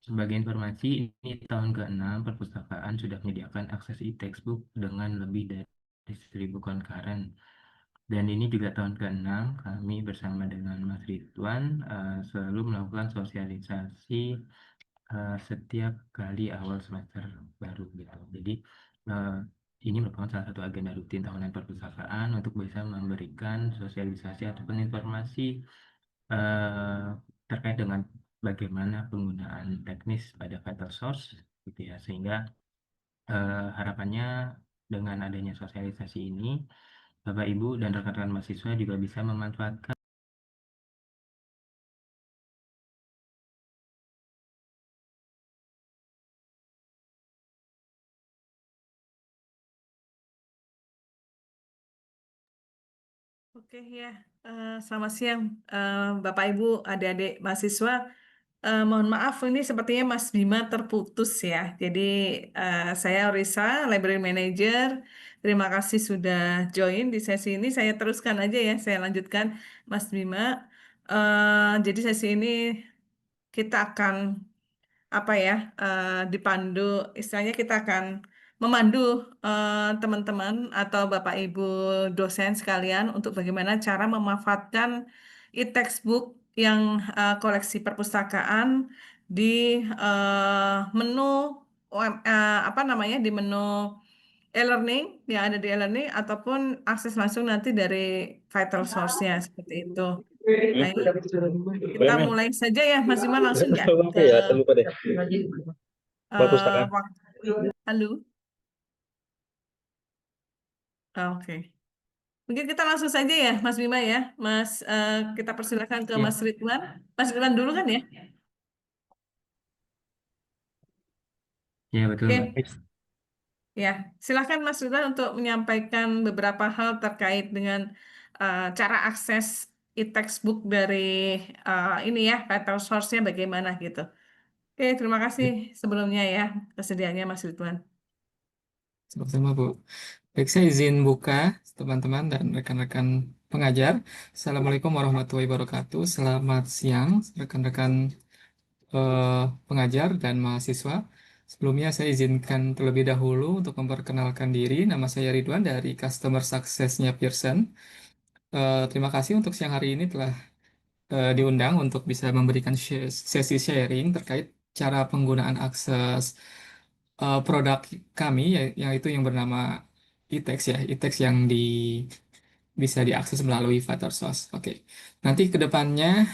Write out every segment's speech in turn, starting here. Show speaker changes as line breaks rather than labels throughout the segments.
Sebagai informasi, ini tahun ke-6 perpustakaan sudah menyediakan akses e-textbook dengan lebih dari 1.000 concurrent. Dan ini juga tahun ke-6 kami bersama dengan Mas Ridwan selalu melakukan sosialisasi setiap kali awal semester baru gitu. Jadi eh, ini merupakan salah satu agenda rutin tahunan perpustakaan untuk bisa memberikan sosialisasi ataupun informasi eh, terkait dengan bagaimana penggunaan teknis pada vital source gitu ya, sehingga harapannya dengan adanya sosialisasi ini Bapak Ibu dan rekan-rekan mahasiswa juga bisa memanfaatkan.
Oke ya, selamat siang Bapak Ibu, adik-adik mahasiswa. Mohon maaf, ini sepertinya Mas Bima terputus ya. Jadi saya Risa, Library Manager. Terima kasih sudah join di sesi ini. Saya teruskan aja ya, saya lanjutkan Mas Bima. Jadi sesi ini kita akan apa ya dipandu, istilahnya kita akan memandu teman-teman atau Bapak Ibu dosen sekalian untuk bagaimana cara memanfaatkan e-textbook yang koleksi perpustakaan di menu apa namanya, di menu e-learning yang ada di e-learning ataupun akses langsung nanti dari vital source-nya seperti itu. Baik, kita
BMN.
mulai saja ya Mas Iman, langsung ya
Apa
ke
ya? Saya lupa deh. Perpustakaan.
waktu. Halo. Oke. Mungkin kita langsung saja ya, Mas Bima ya. Kita persilakan ke
Ya,
Mas Ridwan. Mas Ridwan dulu kan ya?
ya betul Mbak.
Oke. Ya, silakan Mas Ridwan untuk menyampaikan beberapa hal terkait dengan cara akses e-textbook dari ini ya, vital source-nya bagaimana gitu. Oke, terima kasih sebelumnya ya kesediaannya Mas Ridwan.
Sama-sama, Bu. Baik, saya izin buka teman-teman dan rekan-rekan pengajar. Assalamualaikum warahmatullahi wabarakatuh. Selamat siang, rekan-rekan pengajar dan mahasiswa. Sebelumnya saya izinkan terlebih dahulu untuk memperkenalkan diri. Nama saya Ridwan dari Customer Success-nya Pearson. Terima kasih untuk siang hari ini telah diundang untuk bisa memberikan sesi sharing terkait cara penggunaan akses produk kami, yaitu yang bernama e-text ya, e-text yang bisa diakses melalui Vattersource. Oke, nanti ke depannya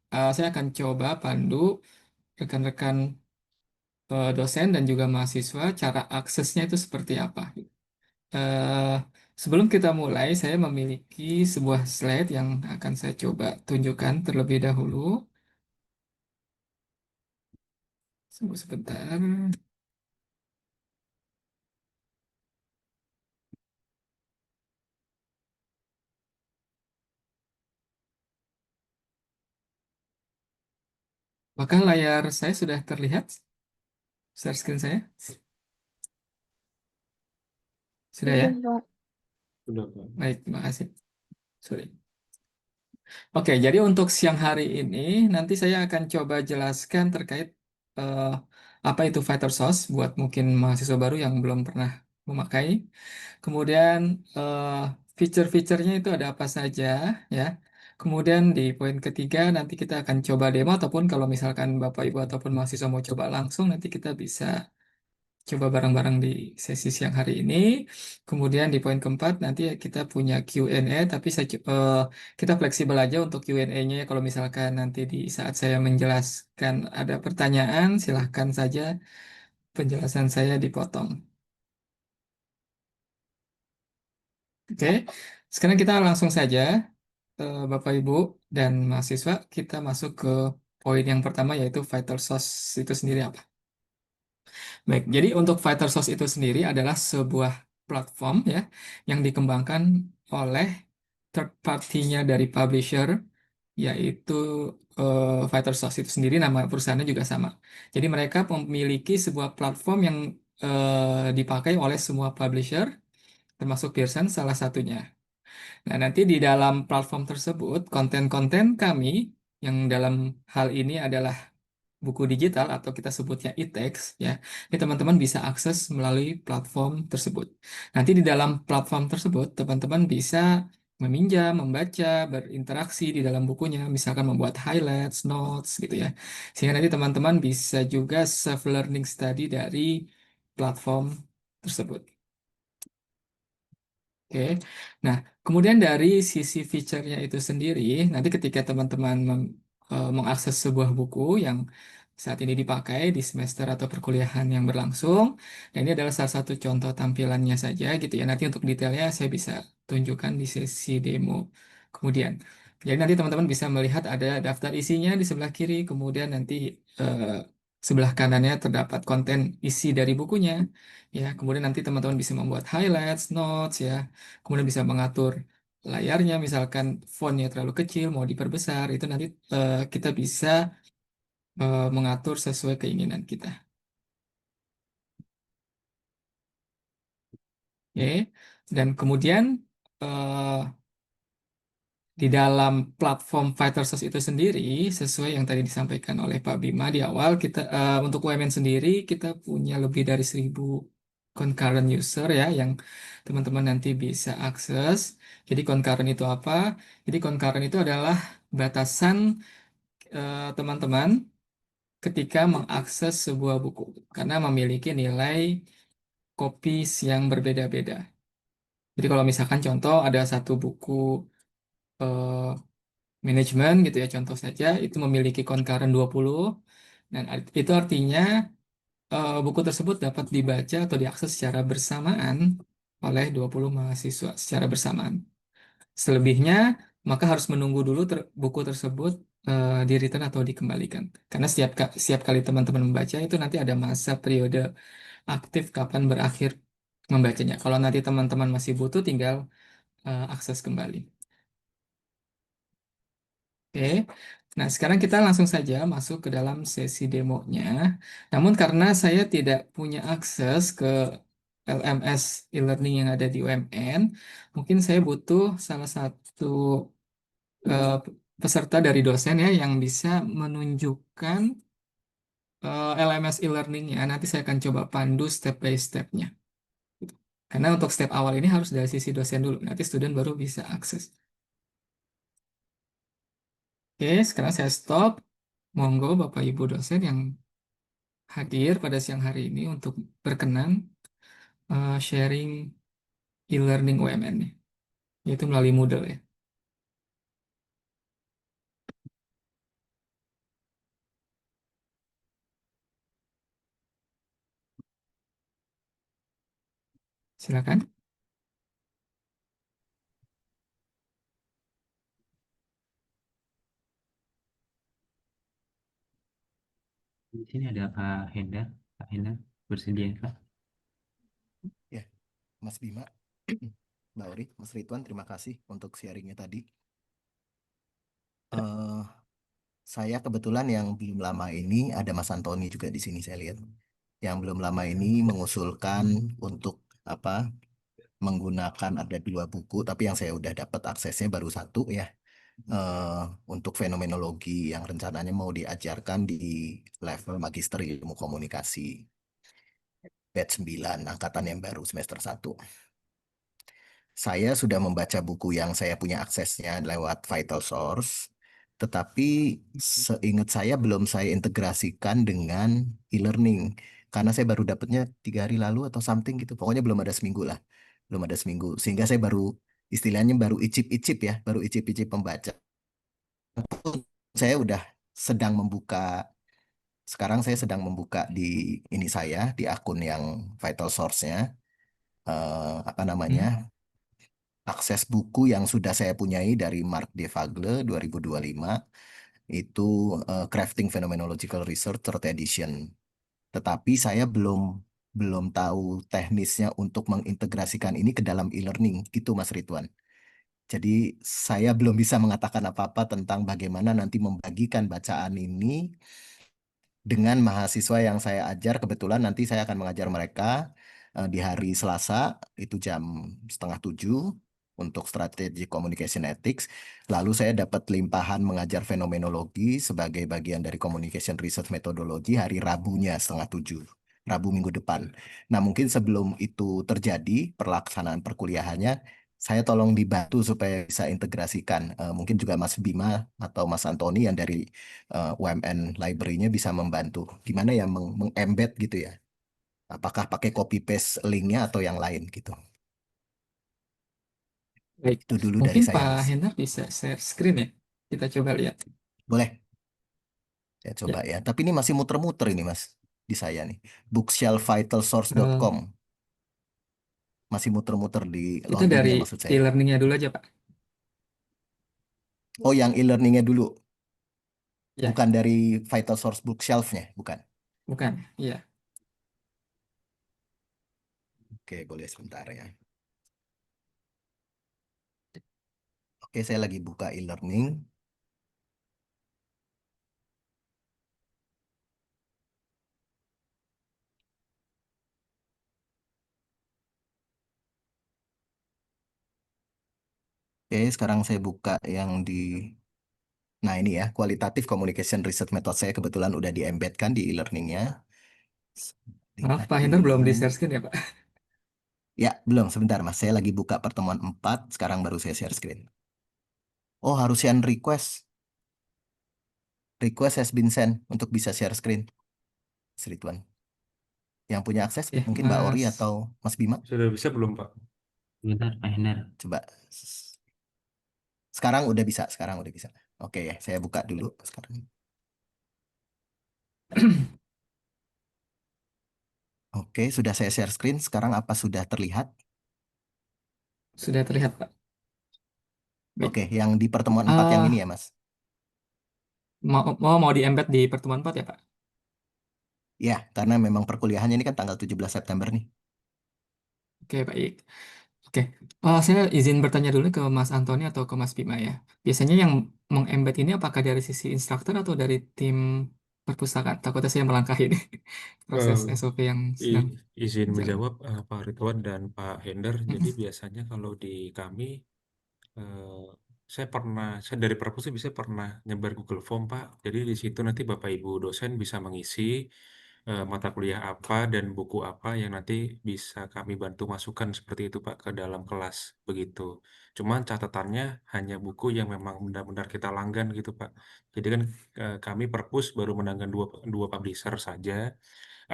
saya akan coba pandu rekan-rekan dosen dan juga mahasiswa cara aksesnya itu seperti apa. Eh, Sebelum kita mulai, saya memiliki sebuah slide yang akan saya coba tunjukkan terlebih dahulu. Tunggu sebentar. Apakah layar saya sudah terlihat? Share screen saya? Sudah ya?
Belum, Pak.
Sudah, Pak.
Baik, terima kasih. Sorry. Oke, jadi untuk siang hari ini nanti saya akan coba jelaskan terkait eh, apa itu fighter sauce buat mungkin mahasiswa baru yang belum pernah memakai. Kemudian eh, fitur-fiturnya itu ada apa saja ya. Kemudian di poin ketiga nanti kita akan coba demo ataupun kalau misalkan Bapak Ibu ataupun mahasiswa mau coba langsung nanti kita bisa coba bareng-bareng di sesi siang hari ini. Kemudian di poin keempat nanti kita punya Q&A, tapi kita fleksibel aja untuk Q&A-nya. Kalau misalkan nanti di saat saya menjelaskan ada pertanyaan, silahkan saja penjelasan saya dipotong. Oke, sekarang kita langsung saja, Bapak Ibu dan mahasiswa, kita masuk ke poin yang pertama yaitu vital source itu sendiri apa. Baik, jadi untuk Fighter Source itu sendiri adalah sebuah platform ya yang dikembangkan oleh third party-nya dari publisher, yaitu Fighter Source itu sendiri nama perusahaannya juga sama. Jadi mereka memiliki sebuah platform yang dipakai oleh semua publisher termasuk Pearson salah satunya. Nah, nanti di dalam platform tersebut konten-konten kami yang dalam hal ini adalah buku digital atau kita sebutnya e-text ya, ini teman-teman bisa akses melalui platform tersebut. Nanti di dalam platform tersebut teman-teman bisa meminjam, membaca, berinteraksi di dalam bukunya, misalkan membuat highlights, notes gitu ya. Sehingga nanti teman-teman bisa juga self learning study dari platform tersebut. Oke, nah kemudian dari sisi feature-nya itu sendiri, nanti ketika teman-teman mengakses sebuah buku yang saat ini dipakai di semester atau perkuliahan yang berlangsung, dan ini adalah salah satu contoh tampilannya saja gitu ya. Nanti untuk detailnya saya bisa tunjukkan di sesi demo kemudian. Jadi nanti teman-teman bisa melihat ada daftar isinya di sebelah kiri, kemudian nanti eh, sebelah kanannya terdapat konten isi dari bukunya. Ya, kemudian nanti teman-teman bisa membuat highlights, notes ya. Kemudian bisa mengatur layarnya, misalkan fontnya terlalu kecil, mau diperbesar, itu nanti kita bisa mengatur sesuai keinginan kita. Oke, dan kemudian eh, di dalam platform Fighter Source itu sendiri, sesuai yang tadi disampaikan oleh Pak Bima di awal, kita untuk UMN sendiri kita punya lebih dari 1.000 concurrent user ya, yang teman-teman nanti bisa akses. Jadi concurrent itu apa? Jadi concurrent itu adalah batasan teman-teman ketika mengakses sebuah buku karena memiliki nilai copies yang berbeda-beda. Jadi kalau misalkan contoh ada satu buku eh, manajemen gitu ya contoh saja itu memiliki concurrent 20 dan itu artinya buku tersebut dapat dibaca atau diakses secara bersamaan oleh 20 mahasiswa secara bersamaan. Selebihnya maka harus menunggu dulu buku tersebut di return atau dikembalikan. Karena setiap kali teman-teman membaca itu nanti ada masa periode aktif kapan berakhir membacanya. Kalau nanti teman-teman masih butuh tinggal akses kembali. Oke, nah sekarang kita langsung saja masuk ke dalam sesi demonya. Namun karena saya tidak punya akses ke LMS e-learning yang ada di UMN, mungkin saya butuh salah satu eh, peserta dari dosen ya yang bisa menunjukkan LMS e-learningnya. Nanti saya akan coba pandu step by step-nya. Gitu. Karena untuk step awal ini harus dari sisi dosen dulu, nanti student baru bisa akses. Oke, sekarang saya stop. Monggo Bapak Ibu dosen yang hadir pada siang hari ini untuk berkenan sharing e-learning UMN nih, yaitu melalui Moodle ya. Silakan.
Di sini ada Pak Henda. Pak Henda, bersedia Pak?
Ya, Mas Bima, Mbak Ori, Mas Ridwan, terima kasih untuk sharingnya tadi. Eh, saya kebetulan yang belum lama ini ada Mas Antoni juga di sini saya lihat. Yang belum lama ini mengusulkan untuk apa menggunakan ada 2 buku, tapi yang saya udah dapat aksesnya baru 1 ya. Untuk fenomenologi yang rencananya mau diajarkan di level Magister Ilmu Komunikasi batch 9 angkatan yang baru semester 1. Saya sudah membaca buku yang saya punya aksesnya lewat Vital Source, tetapi seingat saya belum saya integrasikan dengan e-learning karena saya baru dapatnya 3 hari lalu atau something gitu. Pokoknya belum ada seminggu lah, belum ada seminggu. Sehingga saya baru istilahnya baru icip-icip ya, baru icip-icip pembaca. Saya udah sedang membuka, sekarang saya sedang membuka di ini saya di akun yang Vital Source-nya, apa namanya?
Hmm.
Akses buku yang sudah saya punyai dari Mark Devagle 2025 itu Crafting Phenomenological Research Third Edition. Tetapi saya belum tahu teknisnya untuk mengintegrasikan ini ke dalam e-learning gitu Mas Ridwan. Jadi saya belum bisa mengatakan apa-apa tentang bagaimana nanti membagikan bacaan ini dengan mahasiswa yang saya ajar. Kebetulan nanti saya akan mengajar mereka di hari Selasa itu jam 6:30 untuk strategi communication ethics. Lalu saya dapat limpahan mengajar fenomenologi sebagai bagian dari communication research methodology hari Rabunya 6:30, Rabu minggu depan. Nah, mungkin sebelum itu terjadi pelaksanaan perkuliahannya, saya tolong dibantu supaya bisa integrasikan. Mungkin juga Mas Bima atau Mas Antoni yang dari UMN Library-nya bisa membantu. Gimana ya meng-embed gitu ya? Apakah pakai copy paste linknya atau yang lain gitu?
Baik,
Itu dulu dari
mungkin
saya,
Pak
Mas.
Hendar bisa share screen ya. Kita coba lihat.
Boleh, saya coba
Ya,
ya. Tapi ini masih muter-muter ini, Mas, di saya nih.
eh,
Bookshelfvitalsource.com. Masih muter-muter di
itu dari
login-nya maksud saya.
e-learningnya dulu aja, Pak.
Oh, yang e-learningnya dulu.
Ya,
Bukan dari Vital Source Bookshelf-nya, bukan.
bukan. Iya.
Oke, boleh sebentar ya. Oke, saya lagi buka e-learning. Oke, sekarang saya buka yang di... Nah, ini ya, kualitatif communication research method saya kebetulan udah di-embedkan di e-learningnya.
Maaf,
Lihat
Pak Hendar belum
dulu.
di share screen ya, Pak.
Ya, belum. Sebentar, Mas. Saya lagi buka pertemuan 4. Sekarang baru saya share screen. Oh, harus yang request. Request has been sent untuk bisa share screen. Mas Ridwan. Yang punya akses
Ya,
mungkin Mbak Ori
Mas.
atau Mas Bima.
Sudah bisa belum, Pak?
Sebentar, Pak Hendar.
Coba. Sekarang udah bisa. Sekarang udah bisa. Oke ya, saya buka dulu sekarang. Oke, sudah saya share screen. Sekarang apa sudah terlihat?
Sudah terlihat, Pak. Baik.
Oke, yang di pertemuan 4 yang ini ya, Mas.
Mau di-embed di pertemuan 4 ya, Pak?
Ya, karena memang perkuliahannya ini kan tanggal 17 September nih.
Oke, baik. Oke, saya izin bertanya dulu ke Mas Antoni atau ke Mas Bima ya. Biasanya yang meng-embed ini apakah dari sisi instruktur atau dari tim perpustakaan? Takutnya saya melangkahi nih proses
Eh,
SOP yang sedang
Izin
berjalan.
menjawab, Pak Ridwan dan Pak Hender. Jadi biasanya kalau di kami, eh, saya dari perpus bisa pernah nyebar Google Form, Pak. Jadi di situ nanti Bapak Ibu dosen bisa mengisi mata kuliah apa dan buku apa yang nanti bisa kami bantu masukkan seperti itu, Pak, ke dalam kelas begitu. Cuman catatannya hanya buku yang memang benar-benar kita langgan gitu, Pak. Jadi kan kami perpus baru menanggan dua publisher saja,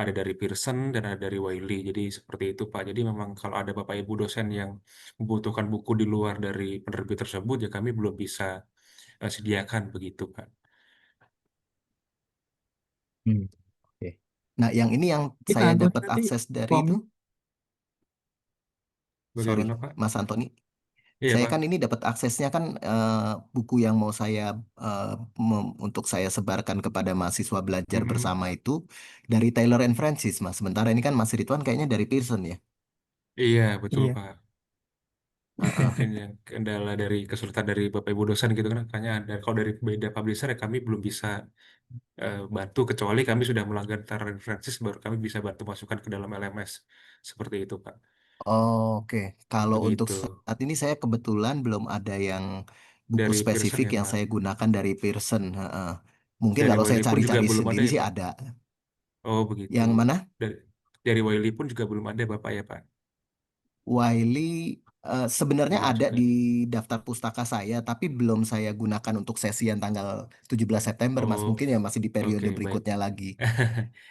ada dari Pearson dan ada dari Wiley. Jadi seperti itu, Pak. Jadi memang kalau ada Bapak Ibu dosen yang membutuhkan buku di luar dari penerbit tersebut, ya kami belum bisa sediakan begitu, Pak.
Hmm. Oke. Nah, yang ini yang
Ini Pak
saya
Antoni
dapat
nanti
akses dari itu,
formnya,
sorry,
Bagaimana, Pak?
Mas Antoni.
Iya,
Saya
Pak.
kan ini dapat aksesnya kan buku yang mau saya eh, untuk saya sebarkan kepada mahasiswa belajar
Mhm.
bersama itu dari Taylor and Francis, Mas. Sementara ini kan Mas Ridwan kayaknya dari Pearson ya.
Iya, betul,
iya.
Pak.
Heeh.
Mungkin yang kendala dari kesulitan dari Bapak Ibu dosen gitu kan, makanya ada kalau dari beda publisher ya kami belum bisa bantu kecuali kami sudah melanggar term references baru kami bisa bantu masukkan ke dalam LMS seperti itu, Pak.
Oke, kalau untuk
Begitu.
saat ini saya kebetulan belum ada yang buku
Dari Pearson
spesifik
ya,
yang
Pak.
saya gunakan dari Pearson. Heeh. Mungkin
Dari
kalau saya
Wiley pun juga
cari-cari
belum ada
sendiri
ya,
sih
Pak.
ada.
Oh, begitu.
Yang mana?
Dari dari Wiley pun juga belum ada, Bapak ya, Pak.
Wiley sebenarnya
Belum
ada
juga.
di daftar pustaka saya, tapi belum saya gunakan untuk sesi yang tanggal 17 September, Mas.
Oh,
Mungkin ya masih di
oke,
periode
baik.
berikutnya lagi.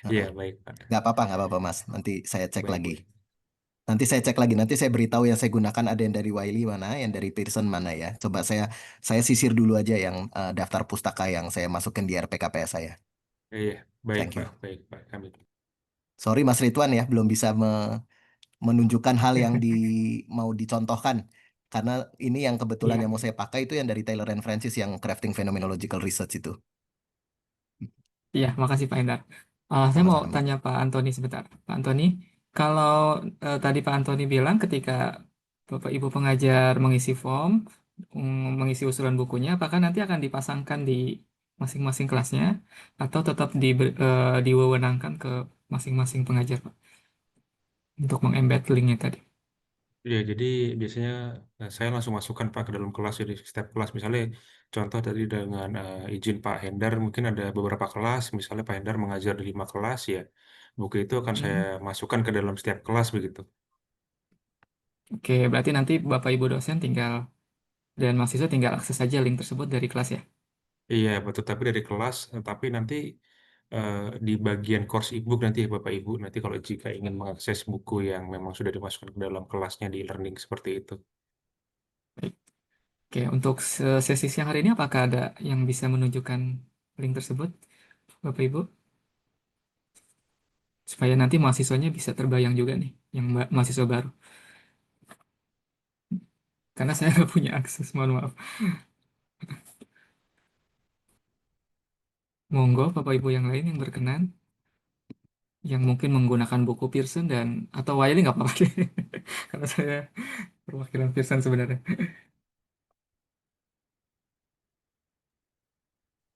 Iya,
Heeh.
baik, Pak.
Nggak apa-apa, Mas. Nanti saya cek
Baik,
lagi.
baik.
Nanti saya cek lagi. Nanti saya beritahu yang saya gunakan ada yang dari Wiley mana, yang dari Pearson mana ya. Coba saya sisir dulu aja yang daftar pustaka yang saya masukin di RPKPS saya.
Iya, baik,
Thank
Pak.
you.
Baik, Pak. Kami.
Sorry Mas Ridwan ya, belum bisa menunjukkan hal yang mau dicontohkan. Karena ini yang kebetulan
Iya,
yang mau saya pakai itu yang dari Taylor and Francis yang Crafting Phenomenological Research itu.
iya, makasih Pak Endar. Saya mau
Sama-sama.
tanya Pak Antoni sebentar. Pak Antoni, kalau tadi Pak Antoni bilang ketika Bapak Ibu pengajar mengisi form, mengisi usulan bukunya, apakah nanti akan dipasangkan di masing-masing kelasnya atau tetap diwewenangkan ke masing-masing pengajar, Pak, untuk meng-embed linknya tadi?
Ya, jadi biasanya saya langsung masukkan Pak ke dalam kelas, jadi setiap kelas misalnya contoh tadi dengan izin Pak Hendar mungkin ada beberapa kelas, misalnya Pak Hendar mengajar di 5 kelas ya, buku itu akan saya
Hmm.
masukkan ke dalam setiap kelas begitu.
Oke, berarti nanti Bapak Ibu dosen tinggal dan mahasiswa tinggal akses saja link tersebut dari kelas ya.
Iya betul, tapi dari kelas, tapi nanti eh, di bagian course ebook nanti ya Bapak Ibu, nanti kalau jika ingin mengakses buku yang memang sudah dimasukkan ke dalam kelasnya di e-learning seperti itu.
Baik. Oke, untuk sesi siang hari ini apakah ada yang bisa menunjukkan link tersebut, Bapak Ibu? Supaya nanti mahasiswanya bisa terbayang juga nih, yang mahasiswa baru. Karena saya nggak punya akses, mohon maaf. Monggo Bapak Ibu yang lain yang berkenan, yang mungkin menggunakan buku Pearson dan atau Wiley nggak apa-apa deh. Karena saya perwakilan Pearson sebenarnya.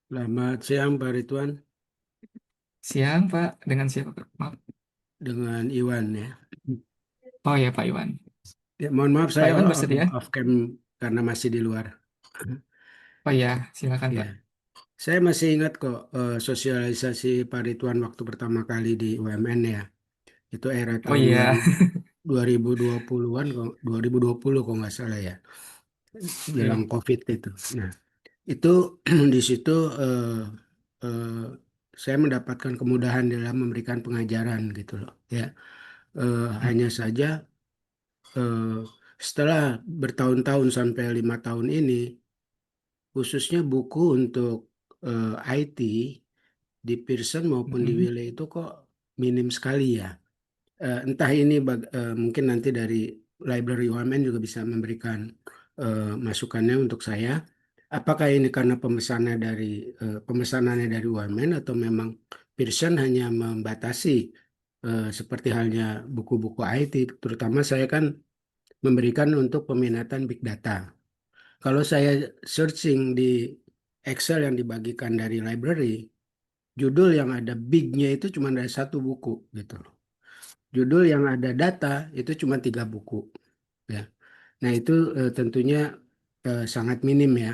Selamat siang Pak Ridwan,
Siang Pak, dengan siapa Pak? Maaf.
dengan Iwan ya.
Oh ya Pak Iwan.
Ya, mohon maaf
Pak
saya
Iwan bersedia?
off cam karena masih di luar.
Oh ya, silakan
Ya,
Pak.
saya masih ingat kok sosialisasi Pak Ridwan waktu pertama kali di UMN ya. Itu era
Oh
tahun
iya.
2020-an, 2020 kok nggak salah ya, jelang
Oke.
COVID itu. Nah, itu di situ eh, saya mendapatkan kemudahan dalam memberikan pengajaran gitu loh. Ya, hanya saja eh, setelah bertahun-tahun sampai 5 tahun ini, khususnya buku untuk IT di Pearson maupun di
Mm-mm.
Wiley itu kok minim sekali ya. Entah ini mungkin nanti dari Library UMN juga bisa memberikan masukannya untuk saya. Apakah ini karena pemesanannya dari UMN atau memang Pearson hanya membatasi seperti halnya buku-buku IT, terutama saya kan memberikan untuk peminatan big data. Kalau saya searching di Excel yang dibagikan dari library, judul yang ada big-nya itu cuma dari satu buku gitu loh. Judul yang ada data itu cuma 3 buku ya. Nah itu tentunya sangat minim ya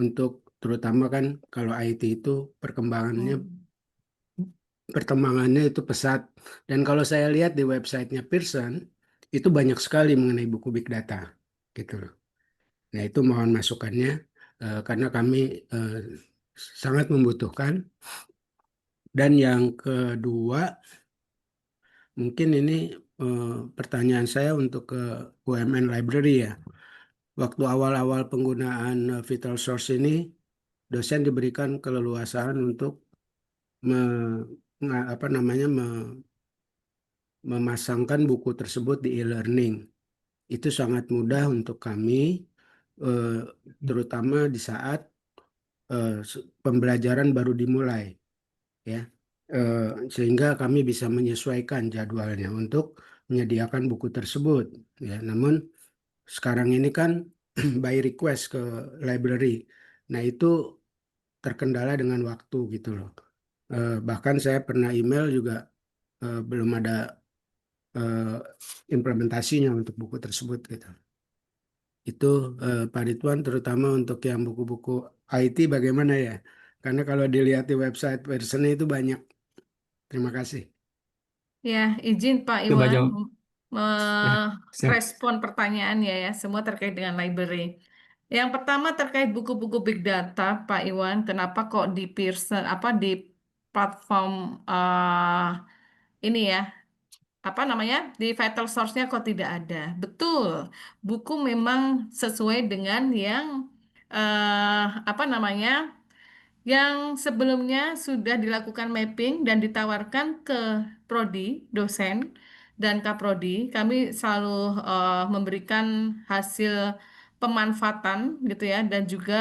untuk terutama kan kalau IT itu perkembangannya perkembangannya itu pesat. Dan kalau saya lihat di websitenya Pearson itu banyak sekali mengenai buku big data gitu loh. Nah, itu mohon masukannya karena kami eh, sangat membutuhkan. Dan yang kedua, mungkin ini pertanyaan saya untuk ke UMN Library ya. Waktu awal-awal penggunaan Vital Source ini, dosen diberikan keleluasaan untuk me, apa namanya memasangkan buku tersebut di e-learning. Itu sangat mudah untuk kami, eh, terutama di saat pembelajaran baru dimulai ya. Eh, Sehingga kami bisa menyesuaikan jadwalnya untuk menyediakan buku tersebut ya. Namun sekarang ini kan by request ke library. Nah, itu terkendala dengan waktu gitu loh. Bahkan saya pernah email juga belum ada eh, implementasinya untuk buku tersebut gitu. Itu Pak Ridwan terutama untuk yang buku-buku IT bagaimana ya? Karena kalau dilihat di website versionnya itu banyak. Terima kasih.
Ya, izin Pak
Coba
Iwan
jawab. Ya, siap.
merespon pertanyaannya ya, semua terkait dengan library. Yang pertama terkait buku-buku big data, Pak Iwan, kenapa kok di Pearson apa di platform ini ya, apa namanya, di Vital Source-nya kok tidak ada? Betul, buku memang sesuai dengan yang apa namanya, yang sebelumnya sudah dilakukan mapping dan ditawarkan ke prodi, dosen, dan kaprodi. Kami selalu memberikan hasil pemanfaatan gitu ya, dan juga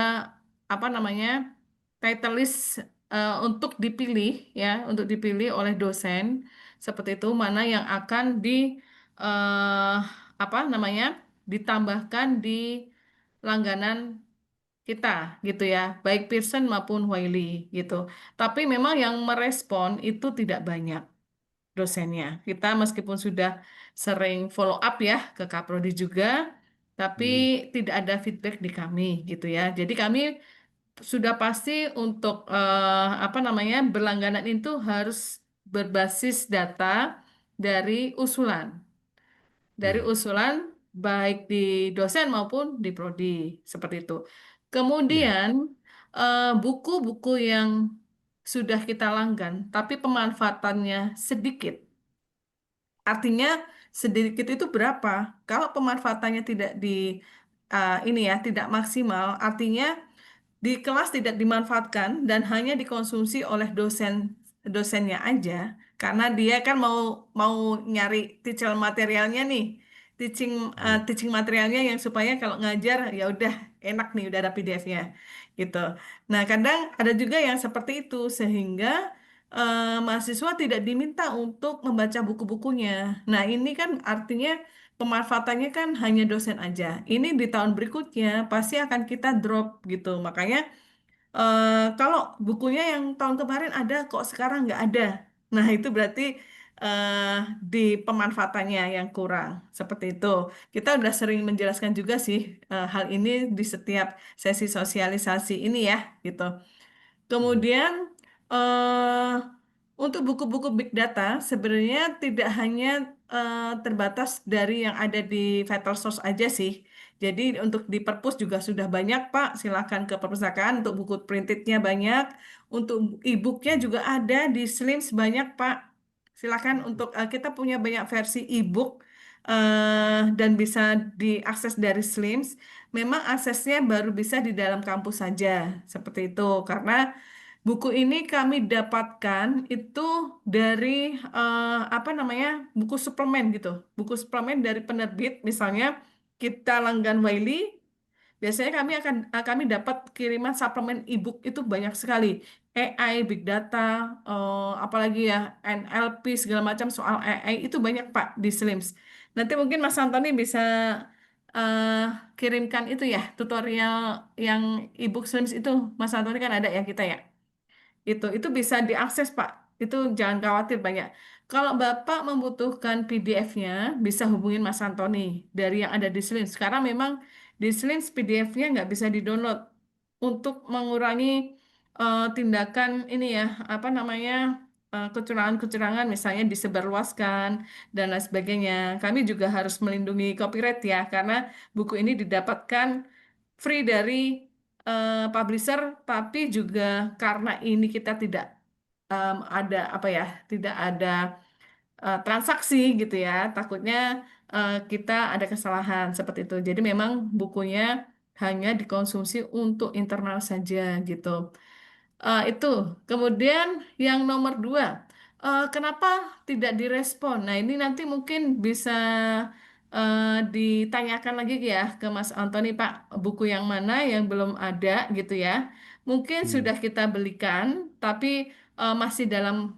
apa namanya, title list untuk dipilih ya, untuk dipilih oleh dosen seperti itu, mana yang akan di eh, apa namanya, ditambahkan di langganan kita gitu ya, baik Pearson maupun Wiley gitu. Tapi memang yang merespon itu tidak banyak. dosennya. Kita meskipun sudah sering follow up ya ke Kaprodi juga, tapi tidak ada feedback di kami gitu ya. Jadi kami sudah pasti untuk apa namanya berlangganan itu harus berbasis data dari usulan baik di dosen maupun di prodi seperti itu. Kemudian buku-buku yang sudah kita langgan tapi pemanfaatannya sedikit. Artinya sedikit itu berapa? Kalau pemanfaatannya tidak ini ya tidak maksimal, artinya di kelas tidak dimanfaatkan dan hanya dikonsumsi oleh dosennya aja karena dia kan mau mau nyari teaching materialnya nih teaching materialnya yang supaya kalau ngajar ya udah enak nih udah ada PDF-nya gitu. Nah kadang ada juga yang seperti itu sehingga mahasiswa tidak diminta untuk membaca buku-bukunya. Nah ini kan artinya pemanfaatannya kan hanya dosen aja. Ini di tahun berikutnya pasti akan kita drop gitu. Makanya kalau bukunya yang tahun kemarin ada kok sekarang nggak ada. Nah itu berarti eh, di pemanfaatannya yang kurang. Seperti itu. Kita udah sering menjelaskan juga sih hal ini di setiap sesi sosialisasi ini ya gitu. Kemudian eh, untuk buku-buku big data sebenarnya tidak hanya terbatas dari yang ada di Vital Source aja sih. Jadi untuk di perpus juga sudah banyak Pak. Silakan ke perpustakaan untuk buku printednya banyak. Untuk e-booknya juga ada di Slims banyak Pak. Silakan untuk kita punya banyak versi e-book dan bisa diakses dari Slims. Memang aksesnya baru bisa di dalam kampus saja seperti itu karena buku ini kami dapatkan itu dari apa namanya buku suplemen gitu, buku suplemen dari penerbit. Misalnya kita langgan Wiley, biasanya kami dapat kiriman suplemen e-book itu banyak sekali. AI, big data, apalagi ya NLP segala macam soal AI itu banyak Pak di Slims. Nanti mungkin Mas Antoni bisa eh, kirimkan itu ya tutorial yang e-book Slims itu. Mas Antoni kan ada ya kita ya. Itu bisa diakses, Pak. Itu jangan khawatir banyak. Kalau Bapak membutuhkan PDF-nya, bisa hubungin Mas Antoni dari yang ada di Slims. Sekarang memang di Slims PDF-nya nggak bisa di-download untuk mengurangi tindakan ini ya, apa namanya, kecurangan-kecurangan misalnya disebarluaskan dan lain sebagainya. Kami juga harus melindungi copyright ya, karena buku ini didapatkan free dari publisher, tapi juga karena ini kita tidak ada apa ya, tidak ada transaksi gitu ya, takutnya kita ada kesalahan seperti itu. Jadi memang bukunya hanya dikonsumsi untuk internal saja gitu. Itu. Kemudian yang nomor dua, kenapa tidak direspon? Nah ini nanti mungkin bisa ditanyakan lagi ya ke Mas Antoni, Pak, buku yang mana yang belum ada gitu ya. Mungkin sudah kita belikan, tapi masih dalam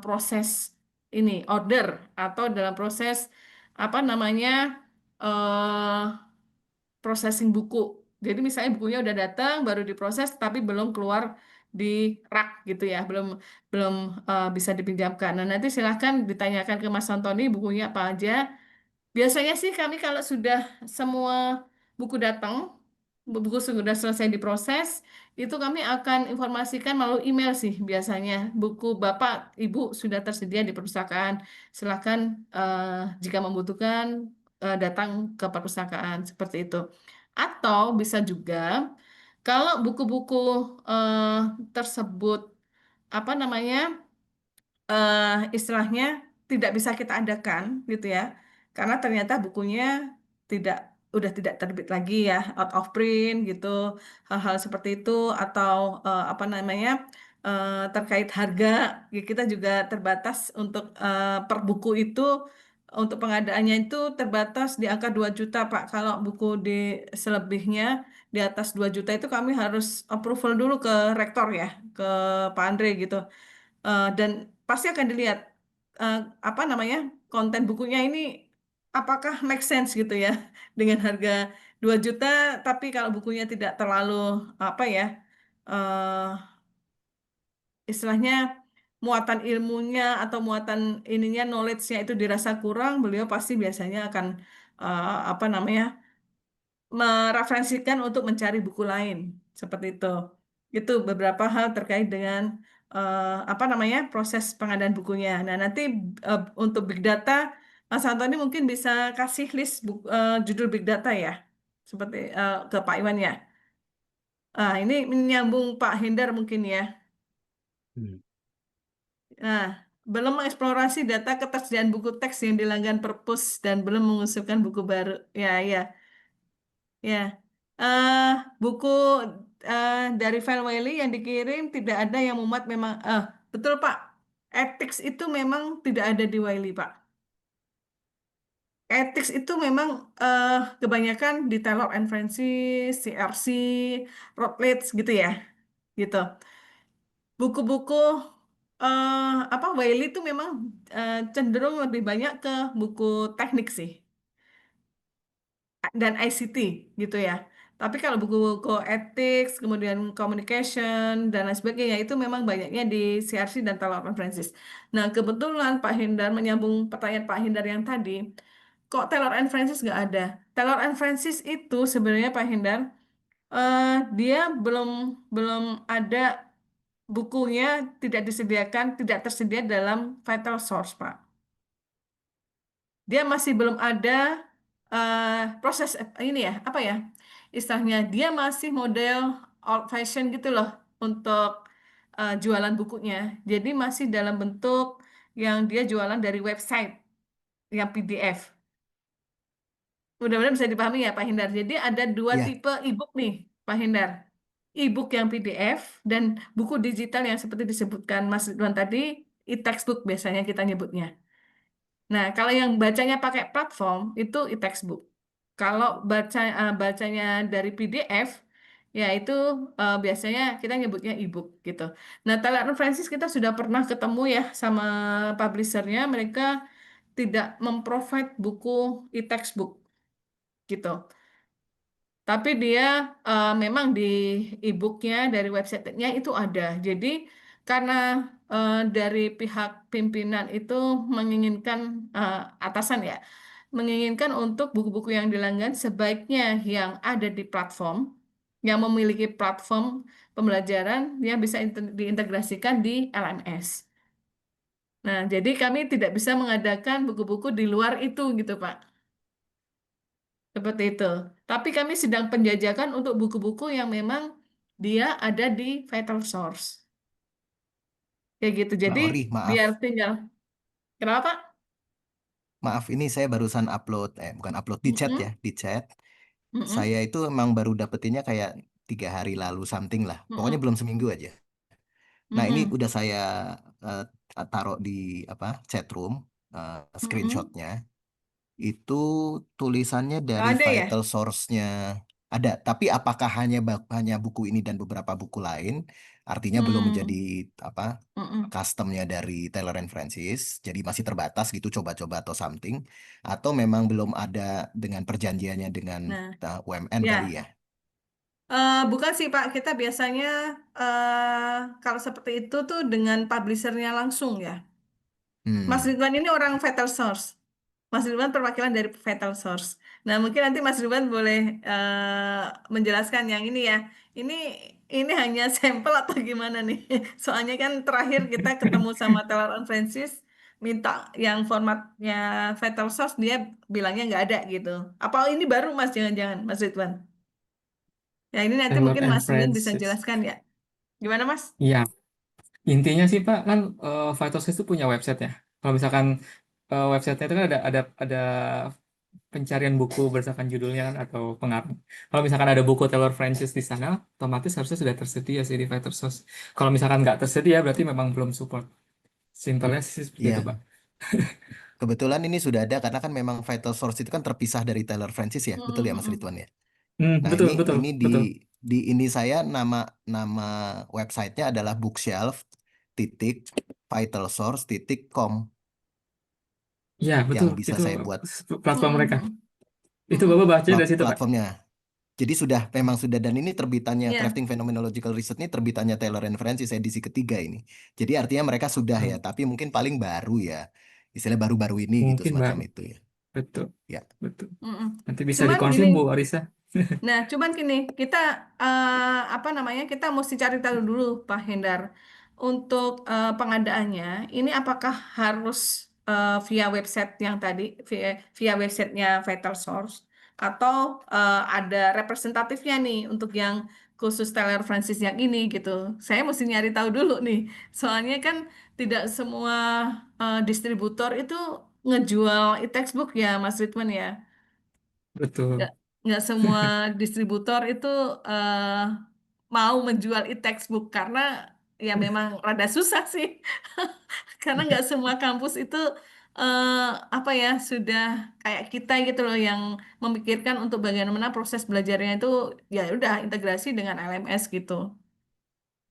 proses ini order atau dalam proses apa namanya eh processing buku. Jadi misalnya bukunya udah datang, baru diproses, tapi belum keluar di rak gitu ya, belum belum bisa dipinjamkan. Nah nanti silahkan ditanyakan ke Mas Antoni bukunya apa aja. Biasanya sih kami kalau sudah semua buku datang, buku sudah selesai diproses, itu kami akan informasikan melalui email sih biasanya. Buku Bapak, Ibu sudah tersedia di perpustakaan. Silahkan jika membutuhkan datang ke perpustakaan seperti itu. Atau bisa juga kalau buku-buku eh, tersebut apa namanya istilahnya tidak bisa kita adakan gitu ya karena ternyata bukunya tidak udah tidak terbit lagi ya out of print gitu hal-hal seperti itu atau apa namanya terkait harga ya kita juga terbatas untuk per buku itu untuk pengadaannya itu terbatas di angka 2 juta Pak kalau buku di selebihnya di atas 2 juta itu kami harus approval dulu ke rektor ya ke Pak Andre gitu. Dan pasti akan dilihat eh, apa namanya konten bukunya ini apakah make sense gitu ya dengan harga 2 juta tapi kalau bukunya tidak terlalu apa ya eh, istilahnya muatan ilmunya atau muatan ininya knowledge-nya itu dirasa kurang, beliau pasti biasanya akan apa namanya mereferensikan untuk mencari buku lain seperti itu. Itu beberapa hal terkait dengan apa namanya proses pengadaan bukunya. Nah nanti untuk big data, Mas Antoni mungkin bisa kasih list judul big data ya, seperti ke Pak Iwan ya. Ini menyambung Pak Hendar mungkin ya.
Hmm.
Nah, belum mengeksplorasi data ketersediaan buku teks yang dilanggan perpus dan belum mengusulkan buku baru. Ya, ya, ya. eh Buku dari file Wiley yang dikirim tidak ada yang memuat memang. Betul Pak. Ethics itu memang tidak ada di Wiley Pak. Ethics itu memang kebanyakan di Taylor and Francis, CRC, Routledge gitu ya, gitu. Buku-buku apa Wiley itu memang cenderung lebih banyak ke buku teknik sih dan ICT gitu ya. Tapi kalau buku-buku ethics, kemudian communication dan lain sebagainya itu memang banyaknya di CRC dan Taylor and Francis. Nah, kebetulan Pak Hindar menyambung pertanyaan Pak Hindar yang tadi, kok Taylor and Francis nggak ada? Taylor and Francis itu sebenarnya Pak Hindar eh, dia belum belum ada bukunya tidak disediakan, tidak tersedia dalam Vital Source, Pak. Dia masih belum ada proses ini ya, apa ya? Istilahnya dia masih model old fashion gitu loh untuk jualan bukunya. Jadi masih dalam bentuk yang dia jualan dari website yang PDF. Mudah-mudahan bisa dipahami ya Pak Hindar. Jadi ada dua
Ya,
tipe e-book nih Pak Hindar. E-book yang PDF dan buku digital yang seperti disebutkan Mas Ridwan tadi, e-textbook biasanya kita nyebutnya. Nah, kalau yang bacanya pakai platform itu e-textbook. Kalau bacanya dari PDF, ya itu biasanya kita nyebutnya e-book gitu. Nah, Taylor and Francis kita sudah pernah ketemu ya sama publishernya, mereka tidak memprovide buku e-textbook gitu. Tapi dia memang di e-booknya dari websitenya itu ada. Jadi karena dari pihak pimpinan itu menginginkan atasan ya, menginginkan untuk buku-buku yang dilanggan sebaiknya yang ada di platform, yang memiliki platform pembelajaran yang bisa diintegrasikan di LMS. Nah, jadi kami tidak bisa mengadakan buku-buku di luar itu gitu, Pak. Seperti itu. Tapi kami sedang penjajakan untuk buku-buku yang memang dia ada di Vital Source. Kayak gitu.
Mbak
Jadi
Ori, maaf.
biar tinggal. Kenapa, Pak?
Maaf, ini saya barusan upload, bukan upload di chat ya,
Mm-mm,
di chat.
mm-mm,
Saya itu emang baru dapetinnya kayak 3 hari lalu something lah. Pokoknya
mm-mm,
belum seminggu aja. Nah, ini
mm-mm,
udah saya eh, taruh di apa chat room,
mm-mm.
screenshotnya. Itu tulisannya dari
Ada ya?
vital source-nya ada. Tapi apakah hanya buku ini dan beberapa buku lain? Artinya belum menjadi
Hmm,
apa
mm-mm.
customnya dari Taylor and Francis. Jadi masih terbatas gitu coba-coba atau something. Atau memang belum ada dengan perjanjiannya dengan
Nah,
UMN kali
ya.
ya.
Bukan sih Pak, kita biasanya kalau seperti itu tuh dengan publishernya langsung ya. Mas
Hmm.
Ridwan ini orang Vital Source. Mas Ridwan perwakilan dari Vital Source. Nah, mungkin nanti Mas Ridwan boleh menjelaskan yang ini ya. Ini ini hanya sampel atau gimana nih? Soalnya kan terakhir kita ketemu sama Taylor and Francis minta yang formatnya Vital Source dia bilangnya nggak ada gitu. Apa ini baru Mas jangan-jangan Mas Ridwan? Ya ini nanti
Taylor
mungkin
and
Mas Ridwan bisa
Francis.
jelaskan ya. Gimana Mas?
Iya, intinya sih Pak kan Vital Source itu punya website ya. Kalau misalkan websitenya itu kan ada pencarian buku berdasarkan judulnya kan atau pengarang. Kalau misalkan ada buku Taylor Francis di sana, otomatis harusnya sudah tersedia sih di Vital Source. Kalau misalkan nggak tersedia, berarti memang belum support. Simpelnya sih seperti itu,
Iya,
Pak.
kebetulan ini sudah ada karena kan memang vital source itu kan terpisah dari Taylor Francis ya. Betul ya Mas
Mm-mm.
Ridwan ya? Nah,
Betul, betul,
ini
betul.
di ini saya nama nama websitenya adalah bookshelf.vitalsource.com
Ya, betul.
yang bisa
Itu
saya buat
platform mereka.
Mm-mm.
Itu
Mm-mm.
Bapak baca dari situ, Pak.
platformnya. Jadi memang sudah, dan ini terbitannya
Ya,
Crafting Phenomenological Research ini terbitannya Taylor and Francis edisi ketiga ini. Jadi artinya mereka sudah ya,
Hmm,
tapi mungkin paling baru ya. Istilah baru-baru ini gitu,
mungkin
semacam
baru.
itu ya.
Betul,
Ya.
betul.
mm-mm.
Nanti bisa
Cuman gini,
dikonfirm Bu Arisa.
nah cuman gini, kita apa namanya, kita mesti cari tahu dulu Pak Hendar, untuk pengadaannya, ini apakah harus via website yang tadi, via websitenya Vital Source, atau ada representatifnya nih untuk yang khusus Taylor Francis yang ini gitu. Saya mesti nyari tahu dulu nih, soalnya kan tidak semua distributor itu ngejual e-textbook ya Mas Ridwan ya.
Betul.
nggak nggak semua distributor itu eh, mau menjual e-textbook, karena ya memang rada susah sih. Karena nggak semua kampus itu eh, apa ya, sudah kayak kita gitu loh, yang memikirkan untuk bagaimana proses belajarnya itu ya udah integrasi dengan LMS gitu.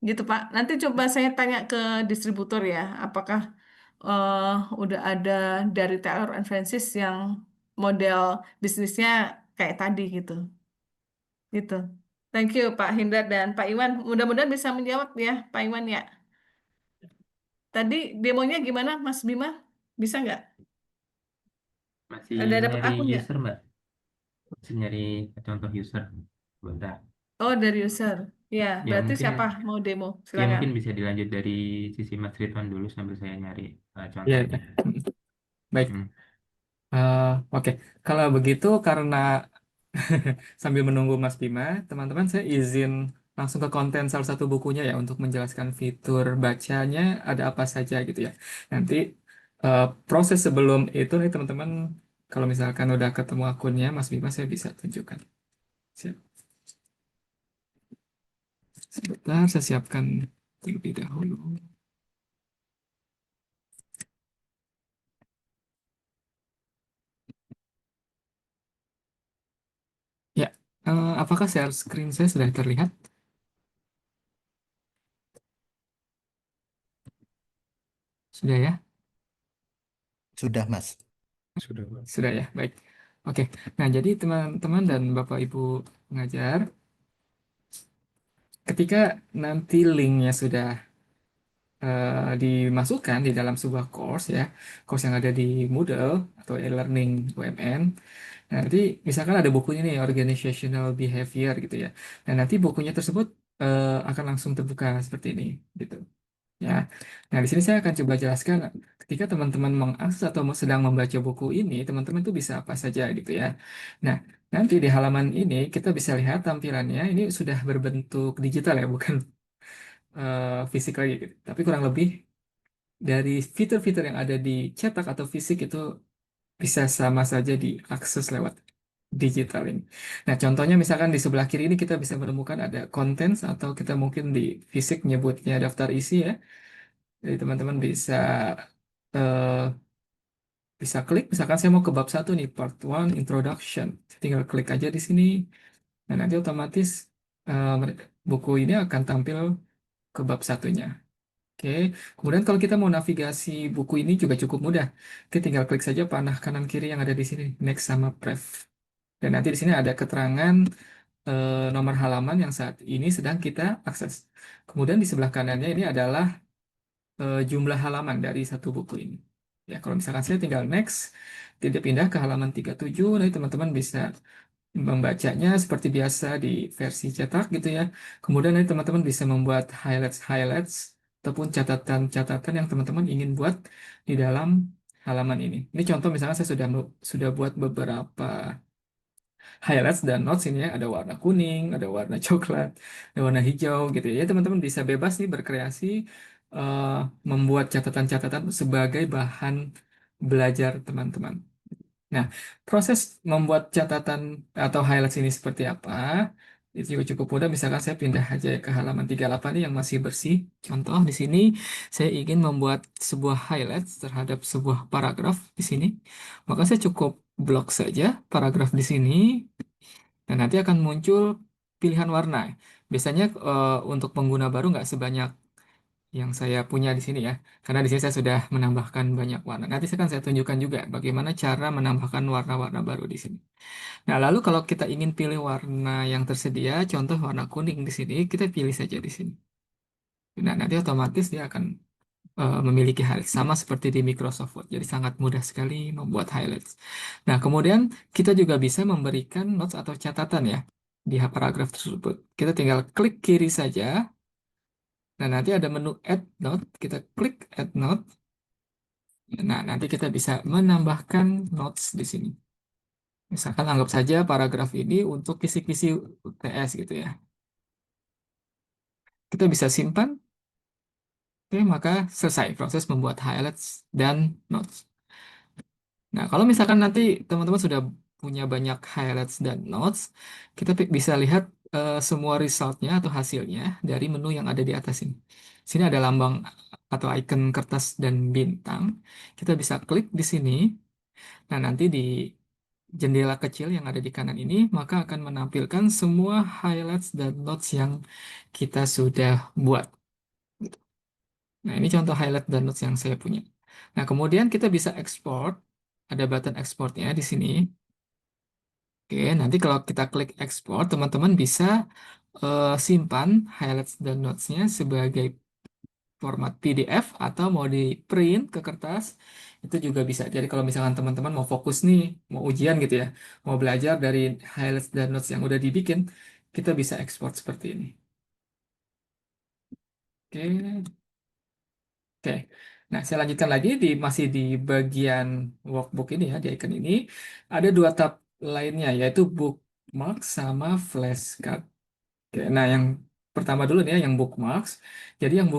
Gitu Pak. Nanti coba saya tanya ke distributor ya, apakah eh, udah ada dari Taylor and Francis yang model bisnisnya kayak tadi gitu. Gitu. Thank you Pak Hindar dan Pak Iwan. Mudah-mudahan bisa menjawab ya Pak Iwan ya. Tadi demonya gimana Mas Bima? Bisa nggak?
Masih
Ada dapat
nyari
akun nggak?
user, Mbak. Masih nyari contoh user. Bentar.
Oh, dari user. Ya,
Ya
berarti
mungkin
siapa mau demo?
ya
Silakan.
mungkin bisa dilanjut dari sisi Mas Ridwan dulu sambil saya nyari
Ya,
contohnya.
ya. Baik.
Hmm.
Oke. Kalau begitu karena sambil menunggu Mas Bima, teman-teman saya izin langsung ke konten salah satu bukunya ya untuk menjelaskan fitur bacanya ada apa saja gitu ya. Nanti proses sebelum itu nih teman-teman, kalau misalkan udah ketemu akunnya Mas Bima saya bisa tunjukkan. Siap. Sebentar saya siapkan terlebih dahulu. Ya, apakah share screen saya sudah terlihat? Sudah ya?
Sudah, Mas.
Sudah, Pak.
Sudah ya, baik. Oke, nah jadi teman-teman dan Bapak Ibu pengajar, ketika nanti linknya sudah dimasukkan di dalam sebuah course ya, course yang ada di Moodle atau e-learning UMN, nanti misalkan ada bukunya nih, Organizational Behavior gitu ya, dan nanti bukunya tersebut akan langsung terbuka seperti ini gitu. Ya, nah di sini saya akan coba jelaskan ketika teman-teman mengakses atau sedang membaca buku ini, teman-teman itu bisa apa saja gitu ya. Nah, nanti di halaman ini kita bisa lihat tampilannya ini sudah berbentuk digital ya, bukan fisik lagi gitu. Tapi kurang lebih dari fitur-fitur yang ada di cetak atau fisik itu bisa sama saja diakses lewat digital ini. Nah, contohnya misalkan di sebelah kiri ini kita bisa menemukan ada contents atau kita mungkin di fisik nyebutnya daftar isi ya. Jadi teman-teman eh, bisa klik, misalkan saya mau ke bab 1 nih, part 1 introduction. Saya tinggal klik aja di sini. Nah, nanti otomatis buku ini akan tampil ke bab satunya. Oke, kemudian kalau kita mau navigasi buku ini juga cukup mudah. Kita tinggal klik saja panah kanan kiri yang ada di sini, next sama pref. Dan nanti di sini ada keterangan nomor halaman yang saat ini sedang kita akses. Kemudian di sebelah kanannya ini adalah jumlah halaman dari satu buku ini. Ya, kalau misalkan saya tinggal next, tidak pindah ke halaman 37, nanti teman-teman bisa membacanya seperti biasa di versi cetak gitu ya. Kemudian nanti teman-teman bisa membuat highlights ataupun catatan-catatan yang teman-teman ingin buat di dalam halaman ini. Ini contoh misalnya saya sudah buat beberapa highlights dan notes ini ya, ada warna kuning, ada warna coklat, ada warna hijau gitu ya. Teman-teman bisa bebas nih berkreasi eh, membuat catatan-catatan sebagai bahan belajar teman-teman. Nah, proses membuat catatan atau highlights ini seperti apa? Itu juga cukup mudah. Misalkan saya pindah aja ke halaman 38 ini yang masih bersih. Contoh di sini saya ingin membuat sebuah highlights terhadap sebuah paragraf di sini. Maka saya cukup blok saja paragraf di sini dan nanti akan muncul pilihan warna. Biasanya untuk pengguna baru nggak sebanyak yang saya punya di sini ya. Karena di sini saya sudah menambahkan banyak warna. Nanti saya tunjukkan juga bagaimana cara menambahkan warna-warna baru di sini. Nah, lalu kalau kita ingin pilih warna yang tersedia, contoh warna kuning di sini, kita pilih saja di sini. Nah, nanti otomatis dia akan memiliki highlights sama seperti di Microsoft Word. Jadi sangat mudah sekali membuat highlights. Nah, kemudian kita juga bisa memberikan notes atau catatan ya di paragraf tersebut. Kita tinggal klik kiri saja. Nah, nanti ada menu Add Note. Kita klik Add Note. Nah, nanti kita bisa menambahkan notes di sini. Misalkan anggap saja paragraf ini untuk kisi-kisi UTS gitu ya. Kita bisa simpan. Oke, maka selesai proses membuat highlights dan notes. Nah, kalau misalkan nanti teman-teman sudah punya banyak highlights dan notes, kita bisa lihat semua resultnya atau hasilnya dari menu yang ada di atas ini. Sini ada lambang atau icon kertas dan bintang. Kita bisa klik di sini. Nah, nanti di jendela kecil yang ada di kanan ini, maka akan menampilkan semua highlights dan notes yang kita sudah buat. Nah, ini contoh highlight dan notes yang saya punya. Nah, kemudian kita bisa export. Ada button exportnya di sini. Oke, nanti kalau kita klik export, teman-teman bisa simpan highlights dan notes-nya sebagai format PDF atau mau di print ke kertas, itu juga bisa. Jadi kalau misalkan teman-teman mau fokus nih, mau ujian gitu ya, mau belajar dari highlights dan notes yang udah dibikin, kita bisa export seperti ini. Oke. Oke, nah saya lanjutkan lagi masih di bagian workbook ini ya, di icon ini ada dua tab lainnya yaitu bookmark sama flashcard. Oke, nah yang pertama dulu nih ya, yang bookmarks. Jadi yang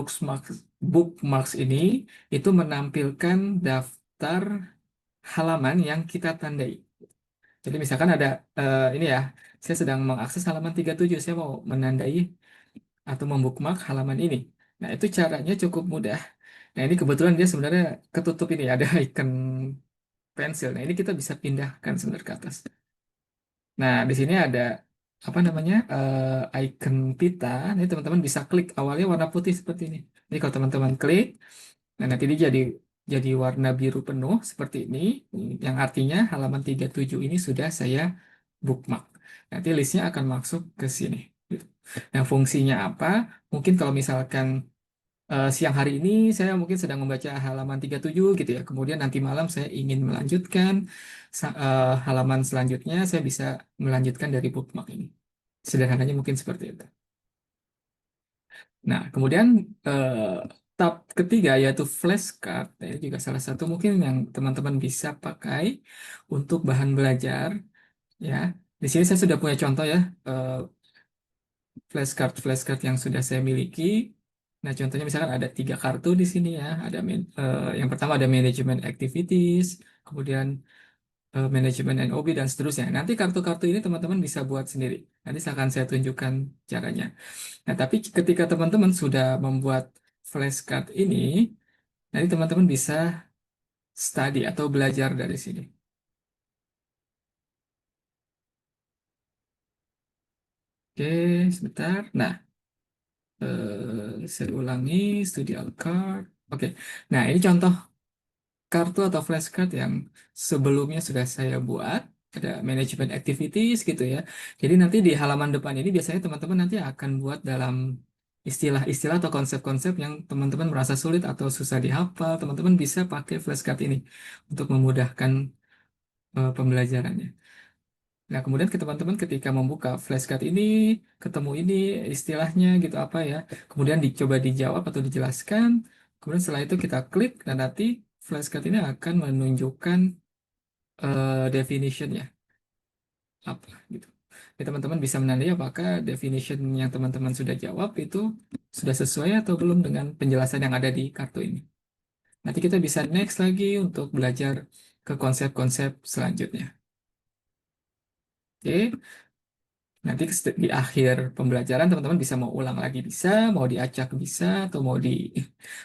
bookmarks ini itu menampilkan daftar halaman yang kita tandai. Jadi misalkan ada ini ya, saya sedang mengakses halaman 37, saya mau menandai atau membookmark halaman ini. Nah, itu caranya cukup mudah. Nah, ini kebetulan dia sebenarnya ketutup ini, ada icon pensil. Nah, ini kita bisa pindahkan sebenarnya ke atas. Nah, di sini ada apa namanya icon pita. Ini teman-teman bisa klik. Awalnya warna putih seperti ini. Jadi kalau teman-teman klik, nah nanti dia jadi warna biru penuh seperti ini. Yang artinya halaman 37 ini sudah saya bookmark. Nanti listnya akan masuk ke sini. Nah, fungsinya apa? Mungkin kalau misalkan siang hari ini saya mungkin sedang membaca halaman 37 gitu ya. Kemudian nanti malam saya ingin melanjutkan halaman selanjutnya, saya bisa melanjutkan dari bookmark ini. Sederhananya mungkin seperti itu. Nah, kemudian tab ketiga yaitu flashcard. Nah, ini juga salah satu mungkin yang teman-teman bisa pakai untuk bahan belajar ya. Di sini saya sudah punya contoh ya. Flashcard yang sudah saya miliki. Nah, contohnya misalkan ada 3 kartu di sini ya. Yang pertama ada manajemen activities, kemudian manajemen NOB dan seterusnya. Nanti kartu-kartu ini teman-teman bisa buat sendiri. Nanti akan saya tunjukkan caranya. Nah, tapi ketika teman-teman sudah membuat flashcard ini, nanti teman-teman bisa study atau belajar dari sini. Oke, sebentar. Nah, saya ulangi studi card. Oke, nah ini contoh kartu atau flashcard yang sebelumnya sudah saya buat. Ada manajemen activities gitu ya. Jadi nanti di halaman depan ini biasanya teman-teman nanti akan buat dalam istilah-istilah atau konsep-konsep yang teman-teman merasa sulit atau susah dihafal. Teman-teman bisa pakai flashcard ini untuk memudahkan pembelajarannya. Nah, kemudian ke teman-teman ketika membuka flashcard ini, ketemu ini istilahnya gitu apa ya. Kemudian dicoba dijawab atau dijelaskan. Kemudian setelah itu kita klik dan nanti flashcard ini akan menunjukkan definition ya. Apa gitu. Jadi teman-teman bisa menandai apakah definition yang teman-teman sudah jawab itu sudah sesuai atau belum dengan penjelasan yang ada di kartu ini. Nanti kita bisa next lagi untuk belajar ke konsep-konsep selanjutnya. Oke. Nanti di akhir pembelajaran teman-teman bisa mau ulang lagi bisa, mau diacak bisa, atau mau di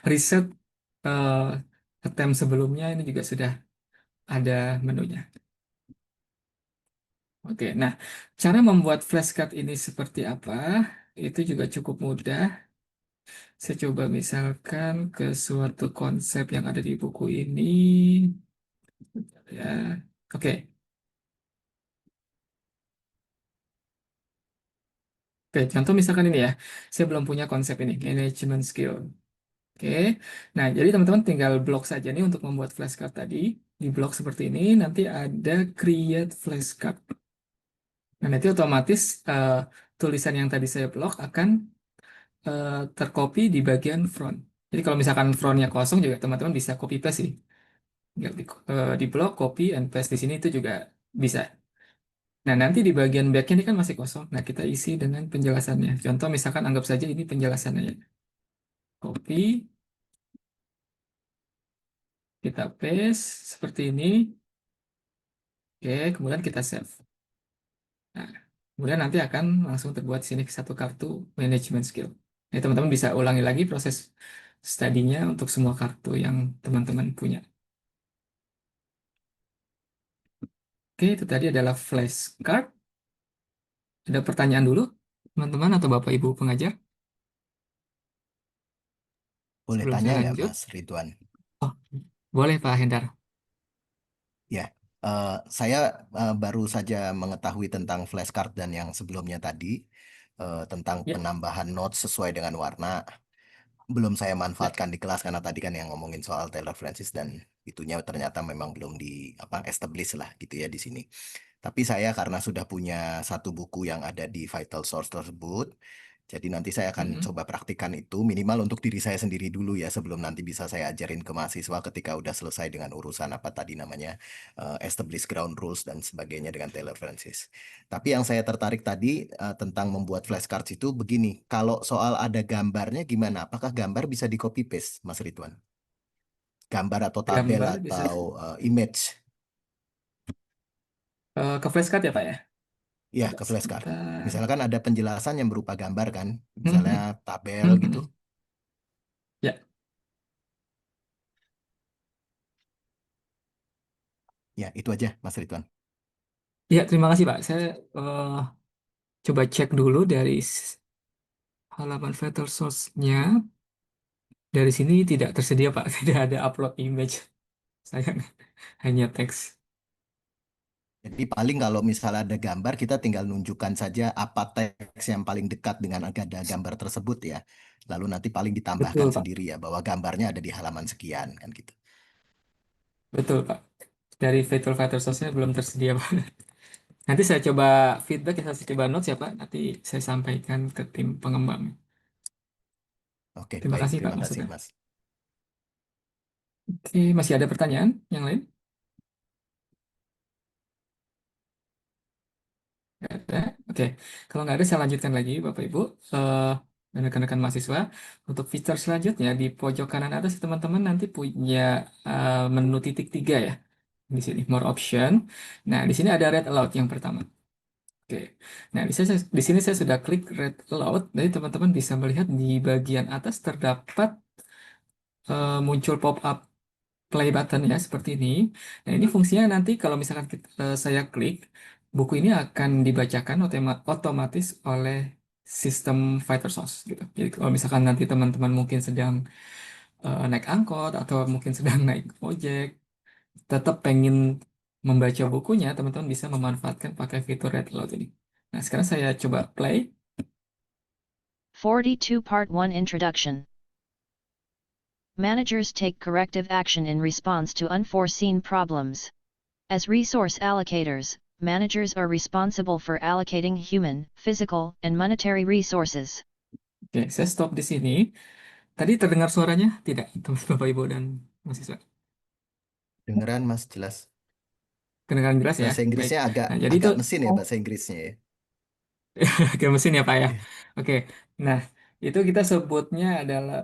reset attempt sebelumnya ini juga sudah ada menunya. Oke, nah cara membuat flashcard ini seperti apa? Itu juga cukup mudah. Saya coba misalkan ke suatu konsep yang ada di buku ini. Ya, oke. Oke, contoh misalkan ini ya. Saya belum punya konsep ini, management skill. Oke. Nah, jadi teman-teman tinggal blok saja nih untuk membuat flashcard tadi. Di blok seperti ini, nanti ada create flashcard. Nah, nanti otomatis tulisan yang tadi saya blok akan tercopy di bagian front. Jadi kalau misalkan frontnya kosong juga teman-teman bisa copy paste sih. Tinggal di blok, copy, and paste di sini itu juga bisa. Nah, nanti di bagian backnya ini kan masih kosong. Nah, kita isi dengan penjelasannya. Contoh misalkan anggap saja ini penjelasannya ya. Copy, kita paste seperti ini. Oke, kemudian kita save. Nah, kemudian nanti akan langsung terbuat di sini satu kartu management skill. Nah, teman-teman bisa ulangi lagi proses studinya untuk semua kartu yang teman-teman punya. Oke, itu tadi adalah flashcard. Ada pertanyaan dulu, teman-teman atau Bapak Ibu pengajar?
Boleh
Sebelum
tanya
saya
nggak
lanjut.
Mas Ridwan?
Oh, boleh Pak Hendar.
Ya, saya baru saja mengetahui tentang flashcard dan yang sebelumnya tadi tentang
Ya,
penambahan notes sesuai dengan warna. Belum saya
ya,
manfaatkan di kelas karena tadi kan yang ngomongin soal Taylor Francis dan itunya ternyata memang belum di apa establish lah gitu ya di sini. Tapi saya karena sudah punya satu buku yang ada di Vital Source tersebut, jadi nanti saya akan
mm-mm.
coba praktikkan itu minimal untuk diri saya sendiri dulu ya sebelum nanti bisa saya ajarin ke mahasiswa ketika udah selesai dengan urusan apa tadi namanya establish ground rules dan sebagainya dengan Taylor Francis. Tapi yang saya tertarik tadi tentang membuat flashcards itu begini, kalau soal ada gambarnya gimana? Apakah gambar bisa di copy paste, Mas Ridwan? Gambar atau tabel
Gambar bisa
atau image?
ke flashcard ya Pak ya?
Ya,
Coba
ke flashcard.
sebentar.
Misalkan ada penjelasan yang berupa gambar kan, misalnya
Mhm,
tabel gitu.
mhm. Ya,
Ya, itu aja, Mas Ridwan.
ya terima kasih Pak. Saya coba cek dulu dari halaman Vital Source-nya. Dari sini tidak tersedia Pak, tidak ada upload image. Sayang, hanya teks.
Jadi paling kalau misalnya ada gambar, kita tinggal nunjukkan saja apa teks yang paling dekat dengan ada gambar tersebut ya. Lalu nanti paling ditambahkan
Betul Pak,
sendiri ya, bahwa gambarnya ada di halaman sekian kan gitu.
betul Pak. Dari Vital Source-nya belum tersedia Pak. Nanti saya coba feedback, ya saya coba notes ya Pak. Nanti saya sampaikan ke tim pengembang.
Oke,
Terima
baik.
kasih Pak
Terima kasih,
masukan.
Mas.
Oke, masih ada pertanyaan yang lain? Nggak ada. Oke, kalau nggak ada saya lanjutkan lagi Bapak Ibu. Eh, dan rekan-rekan mahasiswa, untuk fitur selanjutnya di pojok kanan atas teman-teman nanti punya menu titik tiga ya. Di sini more option. Nah, di sini ada read aloud yang pertama. Oke. Nah, di sini saya sudah klik read aloud. Jadi teman-teman bisa melihat di bagian atas terdapat muncul pop-up play button ya seperti ini. Nah, ini fungsinya nanti kalau misalkan saya klik, buku ini akan dibacakan otomatis oleh sistem Fighter Source gitu. Jadi kalau misalkan nanti teman-teman mungkin sedang naik angkot atau mungkin sedang naik ojek, tetap pengen membaca bukunya, teman-teman bisa memanfaatkan pakai fitur Read Aloud ini. Nah, sekarang saya coba play.
42 Part 1 Introduction. Managers take corrective action in response to unforeseen problems. As resource allocators, managers are responsible for allocating human, physical, and monetary resources.
Oke, saya stop di sini. Tadi terdengar suaranya? Tidak, teman Bapak Ibu dan mahasiswa.
Dengeran, Mas, jelas.
Kedengaran jelas ya?
Bahasa
Baik.
Inggrisnya agak
Nah, jadi itu
agak mesin ya bahasa Inggrisnya ya.
ke mesin ya Pak ya.
Iya.
Oke. Nah, itu kita sebutnya adalah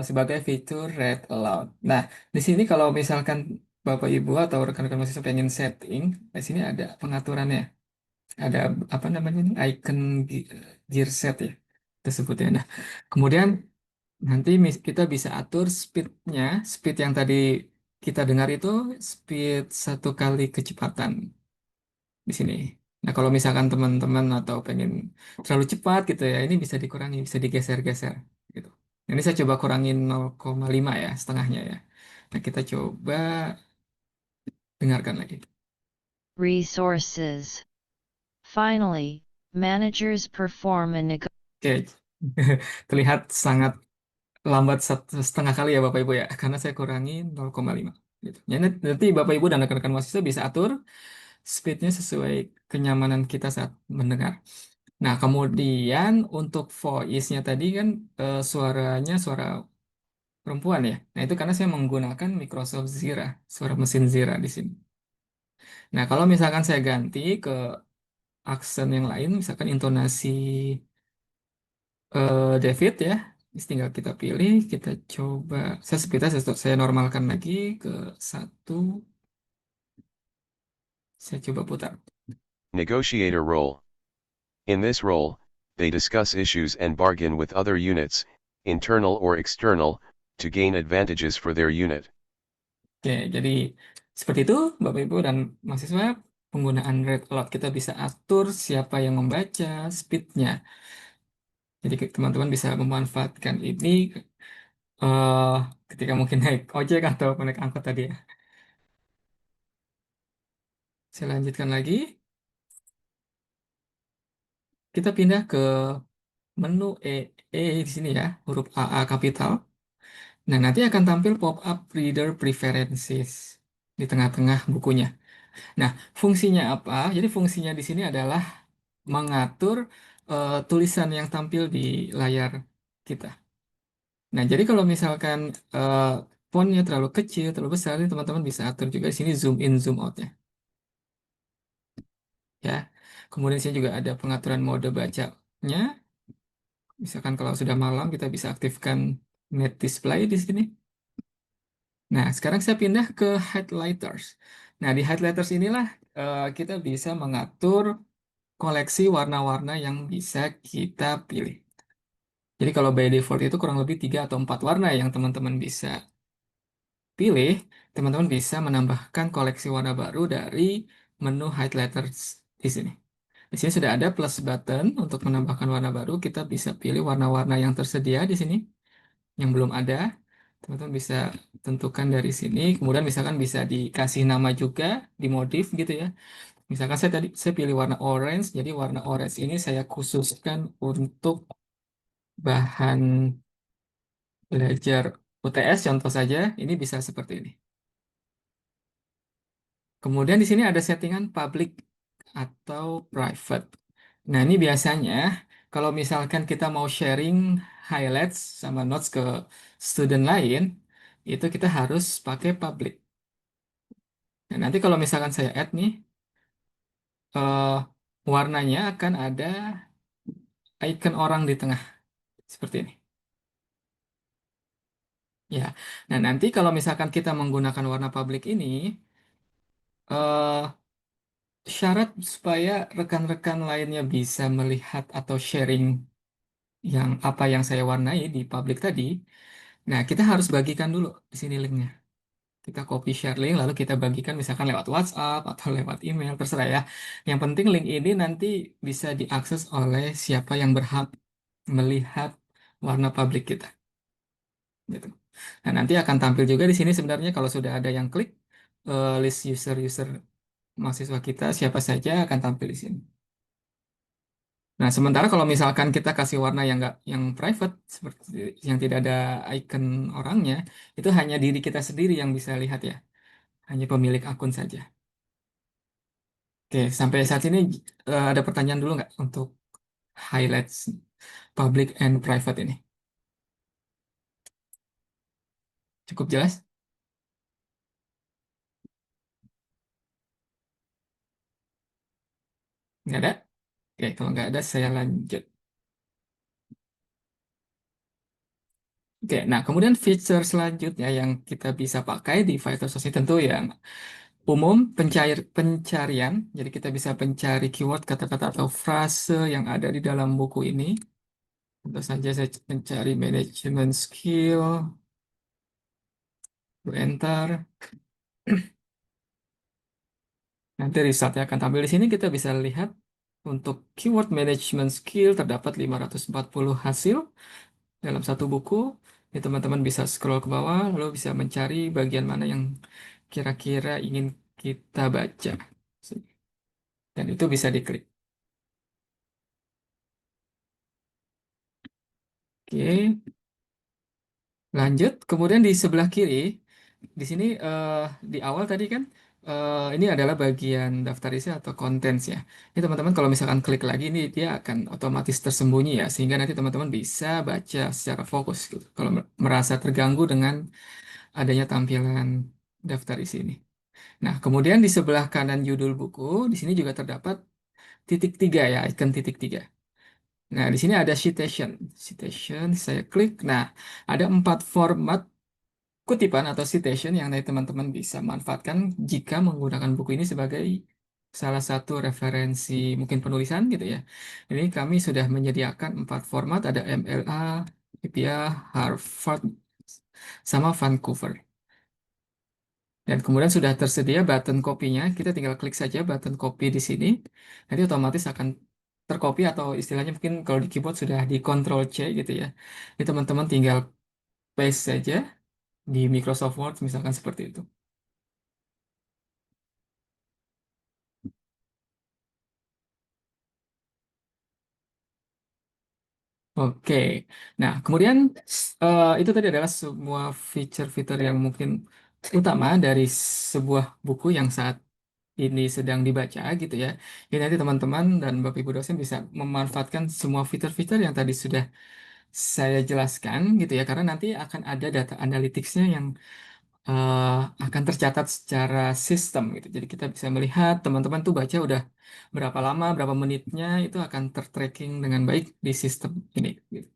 sebagai fitur read aloud. Nah, di sini kalau misalkan Bapak Ibu atau rekan-rekan mahasiswa pengen setting, di sini ada pengaturannya. Ada apa namanya ini icon gear set ya tersebutnya. Nah, kemudian nanti kita bisa atur speednya, speed yang tadi kita dengar itu speed 1 kali kecepatan di sini. Nah, kalau misalkan teman-teman atau pengen terlalu cepat gitu ya, ini bisa dikurangi, bisa digeser-geser gitu. Ini saya coba kurangin 0,5 ya, setengahnya ya. Nah, kita coba dengarkan lagi.
Resources. Finally, managers perform a
Oke, terlihat sangat lambat setengah kali ya Bapak Ibu ya, karena saya kurangin 0,5 gitu. Ya, nanti Bapak Ibu dan rekan-rekan mahasiswa bisa atur speednya sesuai kenyamanan kita saat mendengar. Nah, kemudian untuk voice-nya tadi kan suaranya suara perempuan ya. Nah, itu karena saya menggunakan Microsoft Zira, suara mesin Zira di sini. Nah, kalau misalkan saya ganti ke aksen yang lain, misalkan intonasi David ya, tinggal kita pilih, kita coba, saya normalkan lagi ke 1, saya coba putar.
Negotiator role. In this role, they discuss issues and bargain with other units, internal or external, to gain advantages for their unit.
Oke, jadi seperti itu Bapak Ibu dan mahasiswa, penggunaan read aloud kita bisa atur siapa yang membaca, speednya. Jadi teman-teman bisa memanfaatkan ini eh ketika mungkin naik ojek atau naik angkot tadi ya. Saya lanjutkan lagi. Kita pindah ke menu di sini ya, huruf AA kapital. Nah, nanti akan tampil pop-up Reader Preferences di tengah-tengah bukunya. Nah, fungsinya apa? Jadi fungsinya di sini adalah mengatur tulisan yang tampil di layar kita. Nah, jadi kalau misalkan fontnya terlalu kecil, terlalu besar, ini teman-teman bisa atur juga di sini zoom in, zoom out-nya. Ya. Kemudian sini juga ada pengaturan mode bacanya. Misalkan kalau sudah malam kita bisa aktifkan Net Display di sini. Nah, sekarang saya pindah ke highlighters. Nah, di highlighters inilah kita bisa mengatur koleksi warna-warna yang bisa kita pilih. Jadi kalau by default itu kurang lebih 3 atau 4 warna yang teman-teman bisa pilih. Teman-teman bisa menambahkan koleksi warna baru dari menu highlighters di sini. Di sini sudah ada plus button untuk menambahkan warna baru. Kita bisa pilih warna-warna yang tersedia di sini, yang belum ada. Teman-teman bisa tentukan dari sini. Kemudian misalkan bisa dikasih nama juga, dimodif gitu ya. Misalkan saya pilih warna orange. Jadi warna orange ini saya khususkan untuk bahan belajar UTS contoh saja. Ini bisa seperti ini. Kemudian di sini ada settingan public atau private. Nah, ini biasanya kalau misalkan kita mau sharing highlights sama notes ke student lain, itu kita harus pakai public. Nah, nanti kalau misalkan saya add nih, eh, warnanya akan ada icon orang di tengah, seperti ini. Ya, nah nanti kalau misalkan kita menggunakan warna public ini, eh, syarat supaya rekan-rekan lainnya bisa melihat atau sharing apa yang saya warnai di public tadi. Nah, kita harus bagikan dulu di sini linknya. Kita copy share link, lalu kita bagikan misalkan lewat WhatsApp atau lewat email, terserah ya. Yang penting link ini nanti bisa diakses oleh siapa yang berhak melihat warna publik kita. Gitu. Nah, nanti akan tampil juga di sini sebenarnya kalau sudah ada yang klik list user-user mahasiswa kita, siapa saja akan tampil di sini. Nah, sementara kalau misalkan kita kasih warna yang private seperti yang tidak ada icon orangnya, itu hanya diri kita sendiri yang bisa lihat ya. Hanya pemilik akun saja. Oke, sampai saat ini ada pertanyaan dulu nggak untuk highlights public and private ini? Cukup jelas? Nggak ada? Oke, kalau nggak ada saya lanjut. Oke, nah kemudian feature selanjutnya yang kita bisa pakai di Fighters ini tentu yang umum pencarian. Jadi kita bisa pencari keyword, kata-kata atau frase yang ada di dalam buku ini. Tentu saja saya mencari management skill, enter. Nanti resultnya akan tampil di sini. Kita bisa lihat untuk keyword management skill terdapat 540 hasil. dalam satu buku. Jadi teman-teman bisa scroll ke bawah, lalu bisa mencari bagian mana yang kira-kira ingin kita baca. Dan itu bisa diklik. Oke, lanjut. Kemudian di sebelah kiri, di sini di awal tadi kan ini adalah bagian daftar isi atau contents ya. Ini teman-teman kalau misalkan klik lagi ini dia akan otomatis tersembunyi ya, sehingga nanti teman-teman bisa baca secara fokus gitu. Kalau merasa terganggu dengan adanya tampilan daftar isi ini. Nah, kemudian di sebelah kanan judul buku, di sini juga terdapat titik tiga ya, icon titik tiga. Nah, di sini ada citation. Citation, saya klik. Nah, ada 4 format kutipan atau citation yang nanti teman-teman bisa manfaatkan jika menggunakan buku ini sebagai salah satu referensi mungkin penulisan gitu ya. Ini kami sudah menyediakan 4 format, ada MLA, IPA, Harvard, sama Vancouver. Dan kemudian sudah tersedia button copy-nya, kita tinggal klik saja button copy di sini. Nanti otomatis akan tercopy atau istilahnya mungkin kalau di keyboard sudah di Ctrl C gitu ya. Jadi teman-teman tinggal paste saja di Microsoft Word misalkan seperti itu. Oke, nah kemudian itu tadi adalah semua fitur-fitur yang mungkin utama dari sebuah buku yang saat ini sedang dibaca gitu ya. Jadi nanti teman-teman dan Bapak Ibu dosen bisa memanfaatkan semua fitur-fitur yang tadi sudah saya jelaskan gitu ya, karena nanti akan ada data analytics-nya yang eh, akan tercatat secara sistem gitu. Jadi kita bisa melihat teman-teman tuh baca udah berapa lama, berapa menitnya, itu akan tertracking dengan baik di sistem ini. Gitu.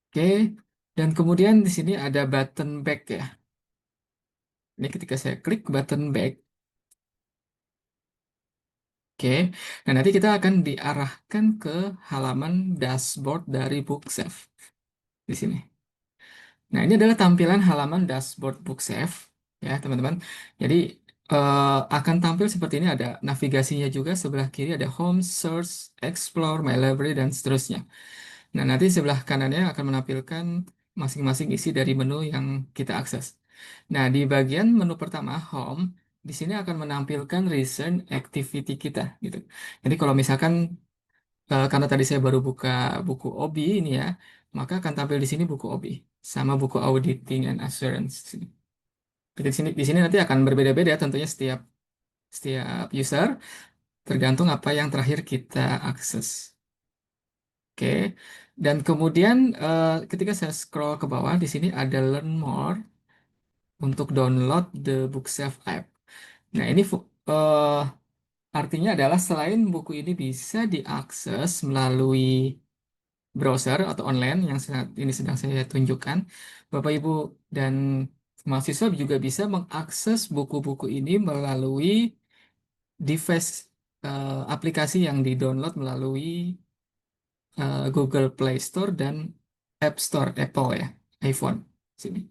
Oke, dan kemudian di sini ada button back ya. Ini ketika saya klik button back, oke, nah nanti kita akan diarahkan ke halaman dashboard dari BookSafe di sini. Nah, ini adalah tampilan halaman dashboard BookSafe ya, teman-teman. Jadi akan tampil seperti ini, ada navigasinya juga, sebelah kiri ada Home, Search, Explore, My Library, dan seterusnya. Nah, nanti sebelah kanannya akan menampilkan masing-masing isi dari menu yang kita akses. Nah, di bagian menu pertama, Home, di sini akan menampilkan recent activity kita gitu. Jadi kalau misalkan karena tadi saya baru buka buku OBI ini ya, maka akan tampil di sini buku OBI sama buku Auditing and Assurance. Jadi di sini nanti akan berbeda-beda tentunya setiap setiap user tergantung apa yang terakhir kita akses. Oke. Dan kemudian ketika saya scroll ke bawah di sini ada Learn More untuk download the BookSafe app. Nah, ini artinya adalah selain buku ini bisa diakses melalui browser atau online yang saat ini sedang saya tunjukkan, Bapak Ibu dan mahasiswa juga bisa mengakses buku-buku ini melalui device aplikasi yang di-download melalui Google Play Store dan App Store Apple ya, iPhone. Sini.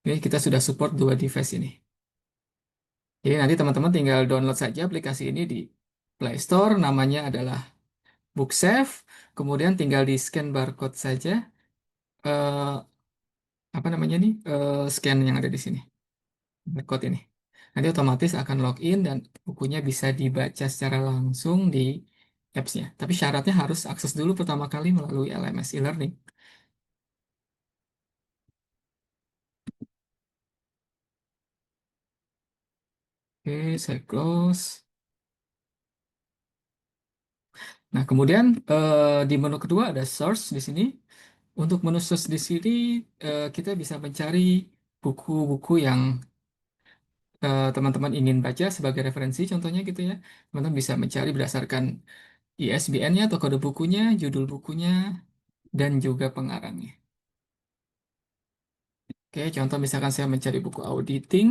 Ini kita sudah support 2 device ini. Jadi nanti teman-teman tinggal download saja aplikasi ini di Play Store, namanya adalah BookSafe, kemudian tinggal di scan barcode saja. Apa namanya nih scan yang ada di sini barcode ini, nanti otomatis akan login dan bukunya bisa dibaca secara langsung di apps-nya, tapi syaratnya harus akses dulu pertama kali melalui LMS e-learning. Oke, saya close. Nah, kemudian di menu kedua ada source di sini. Untuk menu source di sini kita bisa mencari buku-buku yang teman-teman ingin baca sebagai referensi, contohnya gitu ya. Teman-teman bisa mencari berdasarkan ISBN-nya atau kode bukunya, judul bukunya, dan juga pengarangnya. Oke, contoh misalkan saya mencari buku auditing.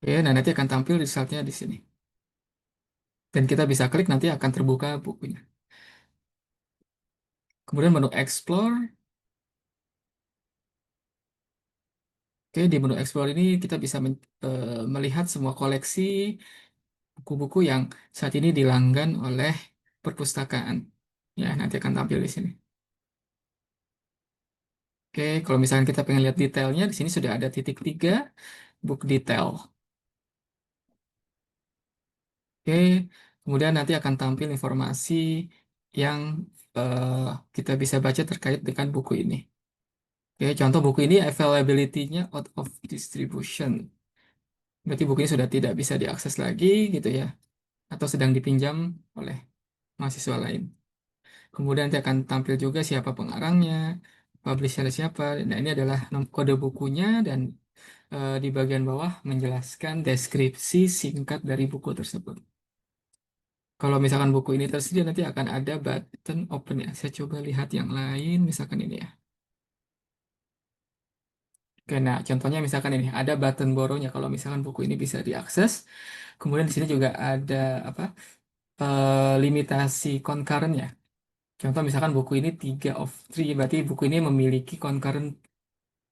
Oke, nah nanti akan tampil resultnya di sini. Dan kita bisa klik, nanti akan terbuka bukunya. Kemudian menu explore. Oke, di menu explore ini kita bisa melihat semua koleksi buku-buku yang saat ini dilanggan oleh perpustakaan. Ya, nanti akan tampil di sini. Oke, kalau misalkan kita pengen lihat detailnya, di sini sudah ada titik 3, book detail. Oke, kemudian nanti akan tampil informasi yang eh, kita bisa baca terkait dengan buku ini. Oke, contoh buku ini availability-nya out of distribution. Berarti buku ini sudah tidak bisa diakses lagi gitu ya, atau sedang dipinjam oleh mahasiswa lain. Kemudian nanti akan tampil juga siapa pengarangnya, publisher siapa. Nah, ini adalah kode bukunya dan di bagian bawah menjelaskan deskripsi singkat dari buku tersebut. Kalau misalkan buku ini tersedia nanti akan ada button open ya. Saya coba lihat yang lain, misalkan ini ya. Oke, nah contohnya misalkan ini ada button borrow-nya kalau misalkan buku ini bisa diakses. Kemudian di sini juga ada apa? Limitasi concurrent ya. Contoh misalkan buku ini 3 of 3, berarti buku ini memiliki concurrent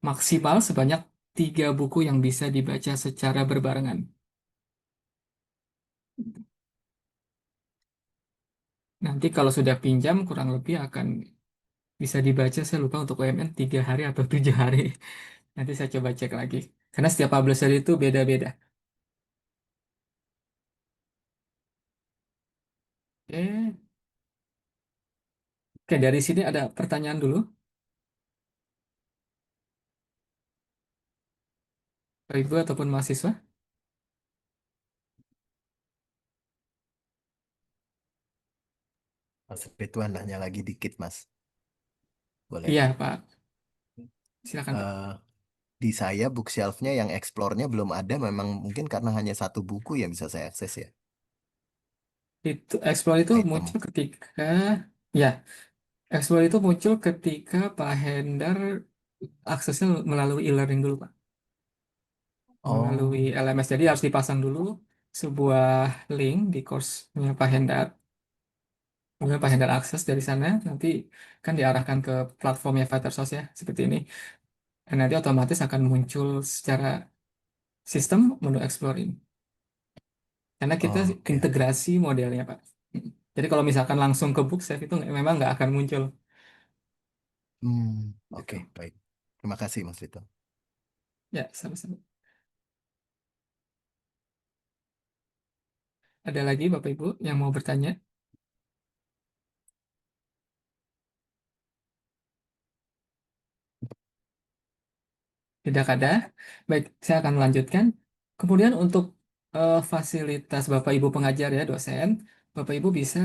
maksimal sebanyak 3 buku yang bisa dibaca secara berbarengan. Nanti kalau sudah pinjam kurang lebih akan bisa dibaca, saya lupa untuk UMN 3 hari atau 7 hari. Nanti saya coba cek lagi. Karena setiap publisher itu beda-beda. Oke. Oke, dari sini ada pertanyaan dulu. Bapak Ibu ataupun mahasiswa.
Mas Ridwan nanya lagi dikit, Mas. Boleh?
Iya, Pak. Silakan, Pak.
Eh, di saya bookshelf-nya yang explore-nya belum ada, memang mungkin karena hanya satu buku yang bisa saya akses ya,
Itu Explore itu muncul
item.
ketika ya, Explore itu muncul ketika Pak Hendar aksesnya melalui e-learning dulu, Pak. Melalui
Oh,
LMS. Jadi harus dipasang dulu sebuah link di course-nya Pak Hendar. Kemudian Pak Hendar akses dari sana, nanti kan diarahkan ke platformnya Fightersource ya, seperti ini. Dan nanti otomatis akan muncul secara sistem menu Explore ini. Karena kita
oke, oke.
integrasi modelnya, Pak. Jadi kalau misalkan langsung ke Bookshelf itu memang nggak akan muncul.
Oke,
Gitu.
baik. Terima kasih, Mas Ridwan.
Ya, sama-sama. Ada lagi Bapak Ibu yang mau bertanya? Tidak ada. Baik, saya akan melanjutkan. Kemudian untuk fasilitas Bapak Ibu pengajar ya, dosen, Bapak Ibu bisa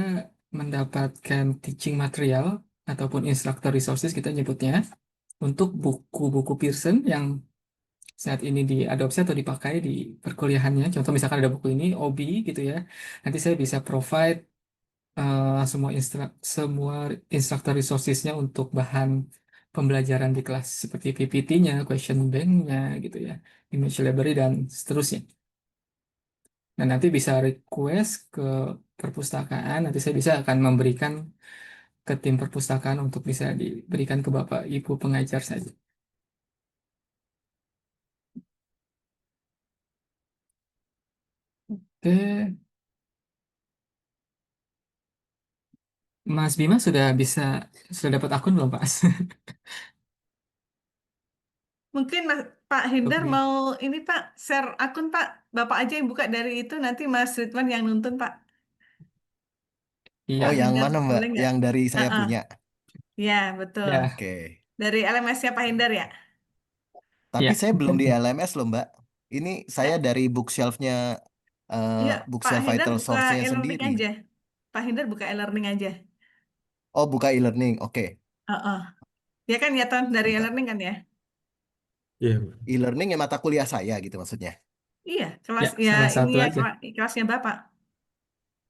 mendapatkan teaching material ataupun instructor resources kita nyebutnya untuk buku-buku Pearson yang saat ini diadopsi atau dipakai di perkuliahannya. Contoh misalkan ada buku ini, OB gitu ya. Nanti saya bisa provide semua instructor resources-nya untuk bahan pembelajaran di kelas seperti PPT-nya, question bank-nya gitu ya, image library dan seterusnya. Dan nanti bisa request ke perpustakaan, nanti saya bisa akan memberikan ke tim perpustakaan untuk bisa diberikan ke Bapak Ibu pengajar saja. Oke, Mas Bima sudah dapat akun belum, Pak?
Mungkin Pak
Untuk
Hindar
di
mau ini Pak share akun Pak. Bapak aja yang buka dari itu nanti Mas Ridwan yang nuntun Pak.
Oh,
Pak
Iya,
yang
Hindar
mana, Mbak?
boleh nggak?
Yang dari saya
Heeh.
punya.
Ya betul.
ya,
Oke.
Dari LMS-nya Pak Hindar ya.
Tapi
ya.
saya belum di LMS loh, Mbak. Ini saya
Eh,
dari bookshelf-nya,
Iya Pak
bookshelf
Hindar
Vital
buka
Source-nya
e-learning
sendiri.
aja. Pak Hindar buka e-learning aja.
Oh, buka e-learning. Oke.
Heeh. Ya kan ya Ton dari
Bentar.
e-learning kan ya.
Iya, Mbak.
E-learning ya mata kuliah saya gitu maksudnya.
Iya kelas
Ya,
ya
salah
ini
satu
ya
aja.
kelasnya Bapak.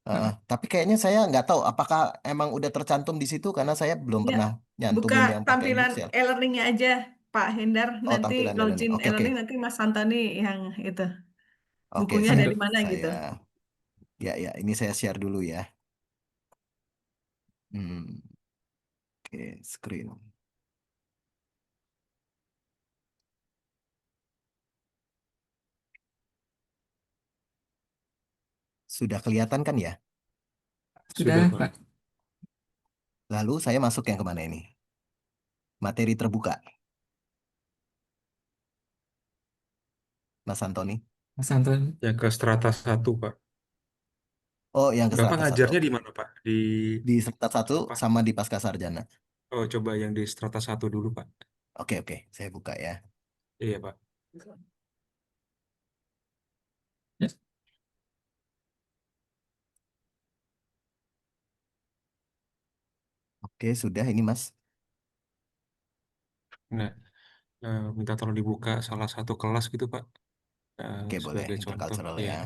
Heeh.
Tapi kayaknya saya nggak tahu apakah emang udah tercantum di situ karena saya belum
Ya
pernah
buka
nyantumin yang pakai
tampilan
bookshelf.
e-learningnya aja Pak Hindar.
Oh,
Nanti
tampilan e-learning.
login
Oke, oke.
e-learning nanti Mas Santoni yang itu.
Oke,
Bukunya
siap.
dari mana gitu.
Saya ya ini saya share dulu ya. Hmm, oke, screen. Sudah kelihatan kan ya?
Sudah,
Sudah, Pak.
Pak.
Lalu saya masuk yang kemana ini? Materi terbuka, Mas Antoni.
Mas Anton.
Yang ke strata 1, Pak.
Oh, yang ke
Bapak
strata 1.
ngajarnya di
Oke.
mana, Pak?
Di strata 1
apa?
sama di pasca sarjana.
Oh, coba yang di strata 1 dulu, Pak.
Oke, oke. Saya buka ya.
Iya, Pak.
Ya.
Oke, sudah ini Mas.
Nah, minta tolong dibuka salah satu kelas gitu, Pak.
Oke, boleh.
Sebagai contoh,
Intercultural
ya.
ya.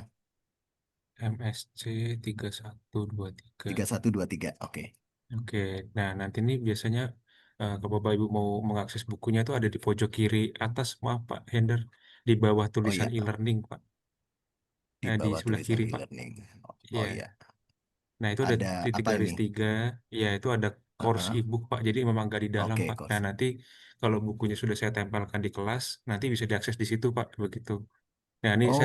MSC 3123.
3123. Oke.
Oke, nah nanti nih biasanya kalau Bapak Ibu mau mengakses bukunya itu ada di pojok kiri atas, maaf Pak Hender, di bawah
Oh
tulisan
iya,
e-learning Pak.
di
Nah, di
bawah
sebelah
tulisan
kiri Pak.
e-learning. Oh
Iya.
iya.
Nah, itu ada
Ada
titik
apa
garis
ini?
3, ya itu ada course
Heeh.
e-book Pak, jadi memang nggak di dalam
Oke,
Pak. Nah,
course.
nanti kalau bukunya sudah saya tempelkan di kelas, nanti bisa diakses di situ Pak, begitu. Nah, ini
Oh,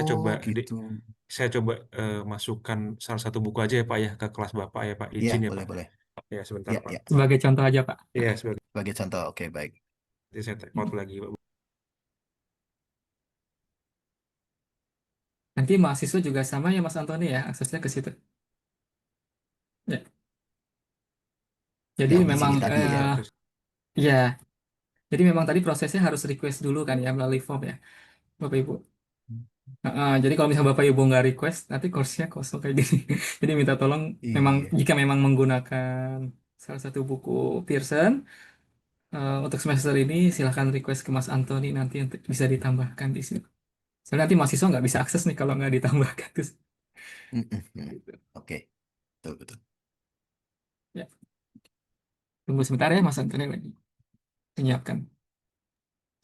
gitu.
saya coba masukkan salah satu buku aja ya Pak ya, ke kelas Bapak ya Pak,
Iya,
izin ya
boleh,
Pak.
boleh.
Ya, sebentar
Iya,
Pak.
iya.
Sebagai contoh aja, Pak.
Iya, sebagai
Sebagai contoh, oke, baik.
nanti saya take out lagi Pak.
Nanti mahasiswa juga sama ya, Mas Antoni ya, aksesnya ke situ. Ya. Jadi
Yang di
memang,
sini tadi ya.
Akses.
ya, jadi memang tadi prosesnya harus request dulu kan ya, melalui form ya, Bapak Ibu. Jadi kalau misalnya Bapak Ibu nggak request, nanti course-nya kosong kayak gini. Jadi minta tolong, memang
Iya.
jika memang menggunakan salah satu buku Pearson, untuk semester ini silahkan request ke Mas Antoni nanti untuk bisa ditambahkan di sini. Soalnya nanti mahasiswa nggak bisa akses nih kalau nggak ditambahkan. Terus, gitu.
Oke, betul, betul.
Ya, tunggu sebentar ya Mas Antoni lagi menyiapkan.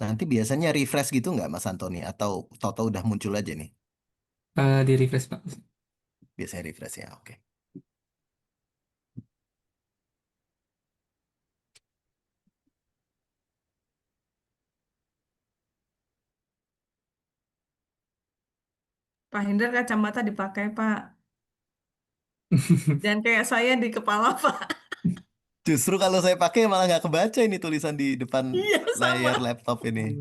Nanti biasanya refresh gitu nggak Mas Antoni? Atau tahu-tahu udah muncul aja nih?
Di refresh Pak.
Biasanya refresh ya, oke.
Pak Hendra kacamata dipakai, Pak. Jangan kayak saya di kepala, Pak.
Justru kalau saya pakai malah nggak kebaca ini tulisan di depan
Iya,
layar
sama.
laptop ini.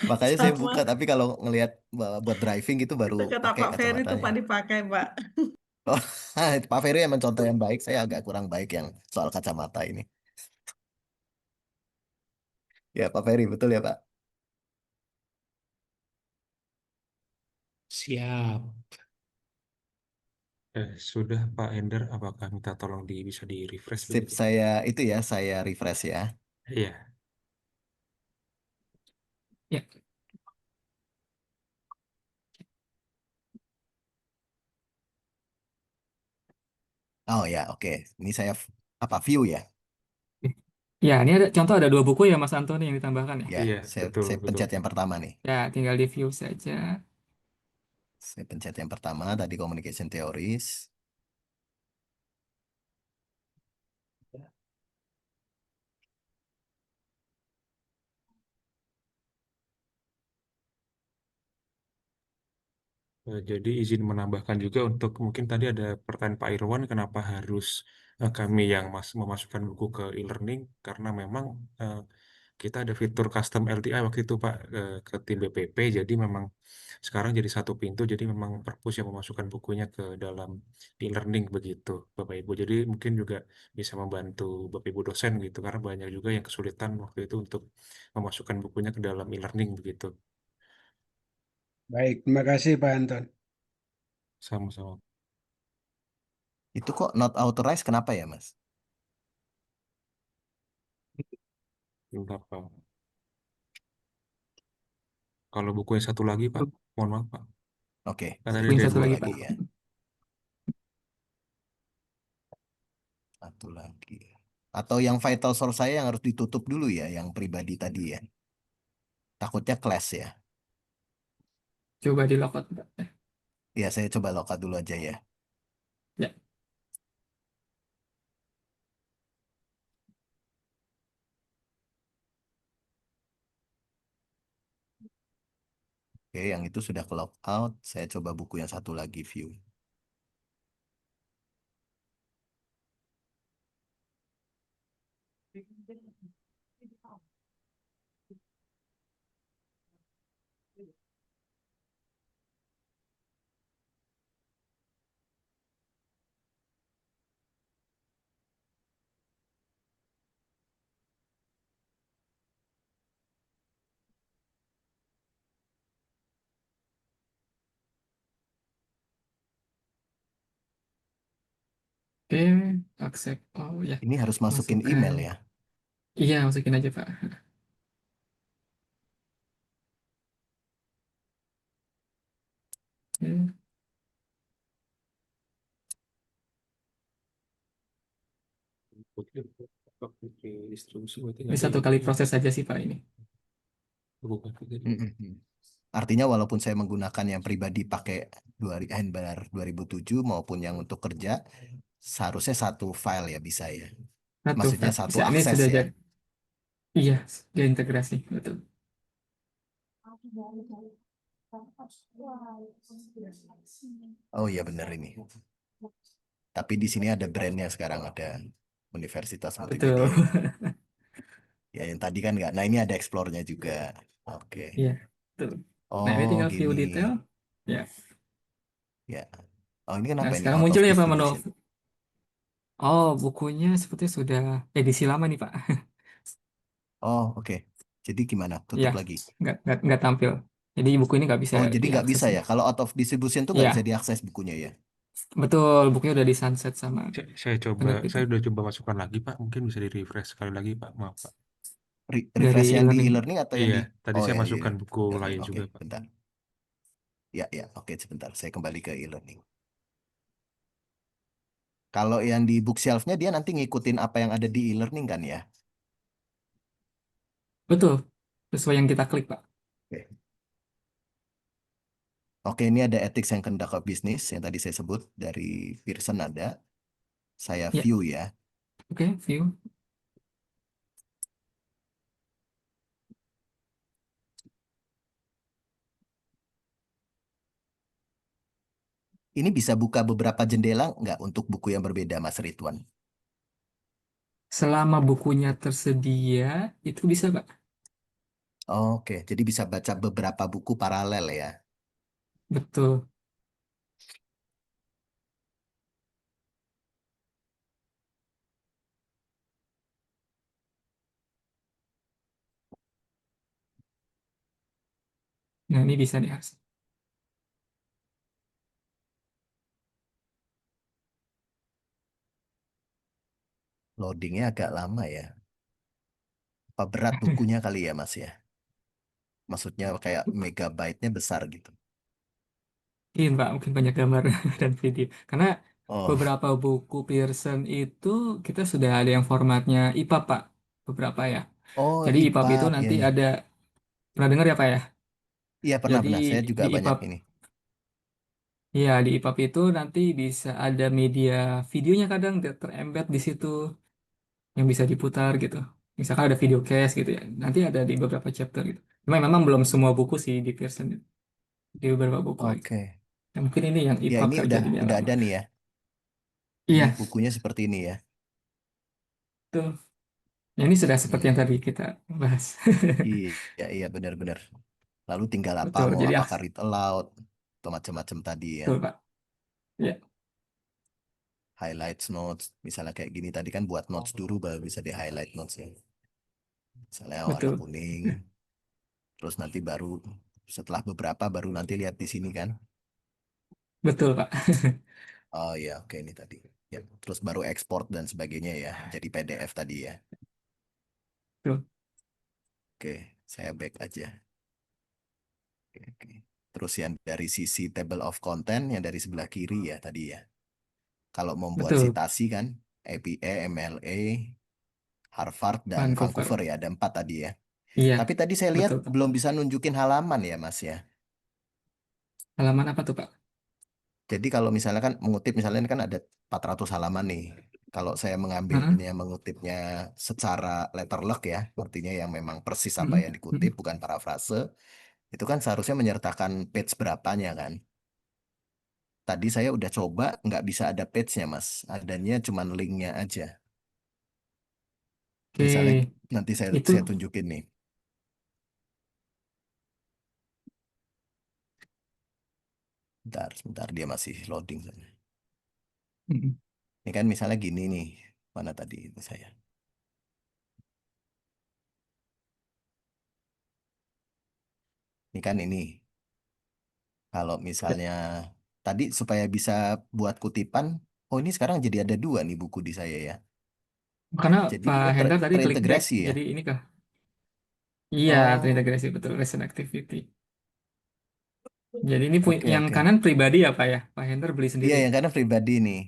Makanya saya buka,
Sama.
tapi kalau ngelihat buat driving gitu baru
Itu kata
pakai
Pak Ferry itu
kacamatanya.
Pak dipakai, Pak.
Oh, Pak Ferry emang contoh yang baik. Saya agak kurang baik yang soal kacamata ini. Ya, Pak Ferry, betul ya, Pak?
Siap.
Sudah Pak Hender, apakah minta tolong bisa di refresh
Sip,
begitu?
saya refresh ya.
Iya.
Ya,
Oh ya, oke. Ini saya apa view ya?
ya ini ada contoh, ada 2 buku ya Mas Antoni yang ditambahkan ya.
Ya,
Iya,
saya,
betul,
saya
betul.
pencet yang pertama nih.
Ya, tinggal di view saja.
Saya pencet yang pertama tadi communication theories.
Jadi izin menambahkan juga untuk mungkin tadi ada pertanyaan Pak Irwan, kenapa harus kami yang memasukkan buku ke e-learning? Karena memang kita ada fitur custom LTI waktu itu Pak ke tim BPP, jadi memang sekarang jadi satu pintu, jadi memang perpus yang memasukkan bukunya ke dalam e-learning begitu Bapak Ibu. Jadi mungkin juga bisa membantu Bapak Ibu dosen gitu, karena banyak juga yang kesulitan waktu itu untuk memasukkan bukunya ke dalam e-learning begitu.
Baik, terima kasih Pak Anton.
Sama-sama.
Itu kok not authorized kenapa ya, Mas?
Bentar, Pak. Kalau buku yang satu lagi, Pak, mohon maaf, Pak.
Oke,
Kan
buku
tadi
Poin
ada
satu
dua.
lagi
lagi
Pak.
ya. Satu lagi. Atau yang vital source saya yang harus ditutup dulu ya, yang pribadi tadi ya. Takutnya clash ya.
Coba di lockout Pak.
Ya, saya coba lokat dulu aja ya.
Ya,
Oke, yang itu sudah ke lock out. Saya coba buku yang satu lagi view.
Oke, accept. Oh ya,
Ini harus masukin
masukkan.
email ya.
Iya, masukin aja Pak. Oke.
Distribusi berarti
Ini
nggak ada
satu
gitu
kali
ya.
proses aja sih Pak ini.
Bukan gitu.
Artinya walaupun saya menggunakan yang pribadi pakai Handbar 2007 maupun yang untuk kerja, seharusnya satu file ya bisa ya.
Satu
Maksudnya
Pak.
satu
Bisa, ini
akses
sudah
ya.
jadi. Iya, sudah integrasi, betul.
Oh iya benar ini. Tapi di sini ada brandnya sekarang, ada Universitas
Betul.
Multimedia. Ya yang tadi kan nggak. Nah ini ada explore-nya juga. Oke.
Iya, betul. Nah, ini
Oh
tinggal view
gini.
detail. Ya.
Ya. Oh ini
Nah,
kenapa ini
sekarang
out of
muncul ya Pak menu.
distribution?
Oh, bukunya sepertinya sudah edisi lama nih Pak.
Oh oke. Jadi gimana?
Iya,
Tutup lagi.
nggak tampil. Jadi buku ini nggak bisa
Oh jadi nggak
diakses
bisa
nih.
ya? Kalau out of distribution tuh nggak
Iya,
bisa diakses bukunya ya?
betul. Bukunya udah di sunset sama penerbitnya.
Saya udah coba masukkan lagi Pak, mungkin bisa di refresh sekali lagi Pak, maaf Pak.
Dari
Refresh yang di
e-learning.
e-learning atau yang
Iya,
di?
tadi
Oh
saya
ya iya.
masukkan buku
E-learning.
lain
Oke,
juga Pak.
bentar. Ya ya. Oke sebentar. Saya kembali ke e-learning. Kalau yang di bookshelf-nya dia nanti ngikutin apa yang ada di e-learning kan ya?
Betul. Sesuai yang kita klik Pak.
Oke. Oke, ini ada ethics and conduct of business yang tadi saya sebut dari Pearson ada. Saya
Ya,
view ya.
oke, view.
Ini bisa buka beberapa jendela nggak untuk buku yang berbeda, Mas Ridwan?
Selama bukunya tersedia, itu bisa Pak.
Oke, jadi bisa baca beberapa buku paralel ya.
Betul. Nah, ini bisa nih harus.
Loadingnya agak lama ya. Apa berat bukunya kali ya, Mas ya? Maksudnya kayak megabyte-nya besar gitu.
Mungkin Pak, mungkin banyak gambar dan video. Karena
Oh,
beberapa buku Pearson itu kita sudah ada yang formatnya EPUB Pak. Beberapa ya.
oh
Jadi EPUB itu
IPUB, ya
nanti
ya.
ada, pernah dengar ya Pak ya?
Iya pernah
Jadi
pernah. Saya juga
di
banyak
EPUB,
ini.
ya di EPUB itu nanti bisa ada media videonya kadang terembed di situ yang bisa diputar gitu. Misalkan ada video case gitu ya. Nanti ada di beberapa chapter gitu. Cuma memang belum semua buku sih di Pearson itu. Di beberapa buku aja.
Oke.
Ya, mungkin ini yang
Ya
EPUB
ini
kali jadinya
udah
lama.
ada nih ya. Ini
Iya,
bukunya seperti ini ya.
betul. Ya, ini sudah seperti yang tadi
Hmm.
kita bahas.
Iya iya benar-benar. Lalu tinggal apa
Betul.
mau
Jadi
apakah read aloud atau macam-macam tadi ya.
betul Pak. Ya,
Highlights notes, misalnya kayak gini tadi kan buat notes dulu baru bisa di highlight notes ya. Misalnya warna
betul.
kuning, terus nanti baru setelah beberapa baru nanti lihat di sini kan.
Betul Pak.
Oh iya oke ini tadi. Ya, terus baru ekspor dan sebagainya ya. Jadi PDF tadi ya.
Betul.
Oke, saya back aja. Oke. Terus yang dari sisi table of content yang dari sebelah kiri ya tadi ya. Kalau membuat
Betul.
citasi kan, APA, MLA, Harvard, dan Vancouver
Vancouver.
ya, ada 4 tadi ya.
Iya,
Tapi tadi saya lihat
betul Pak.
belum bisa nunjukin halaman ya Mas ya.
Halaman apa tuh Pak?
Jadi kalau misalnya kan mengutip, misalnya ini kan ada 400 halaman nih. Kalau saya
Heeh,
mengutipnya secara letterlock ya, artinya yang memang persis apa
heeh,
yang
heeh.
dikutip, bukan parafrase, itu kan seharusnya menyertakan page berapanya kan. Tadi saya udah coba, nggak bisa ada page-nya Mas. Adanya cuma linknya aja. Misalnya
Oke,
nanti saya
itu
tunjukin nih. Sebentar dia masih loading.
mm,
Ini kan misalnya gini nih. Mana tadi itu saya? Ini kan ini. Kalau misalnya tadi supaya bisa buat kutipan, oh ini sekarang jadi ada dua nih buku di saya ya.
karena
Jadi
Pak
dia
Hendra tadi klik back,
terintegrasi ya.
jadi ini kah? Iya,
Oh,
terintegrasi betul recent activity. Jadi ini
oke
yang
oke.
kanan pribadi ya Pak ya? Pak Hendra beli
Iya
sendiri.
yang karena pribadi nih.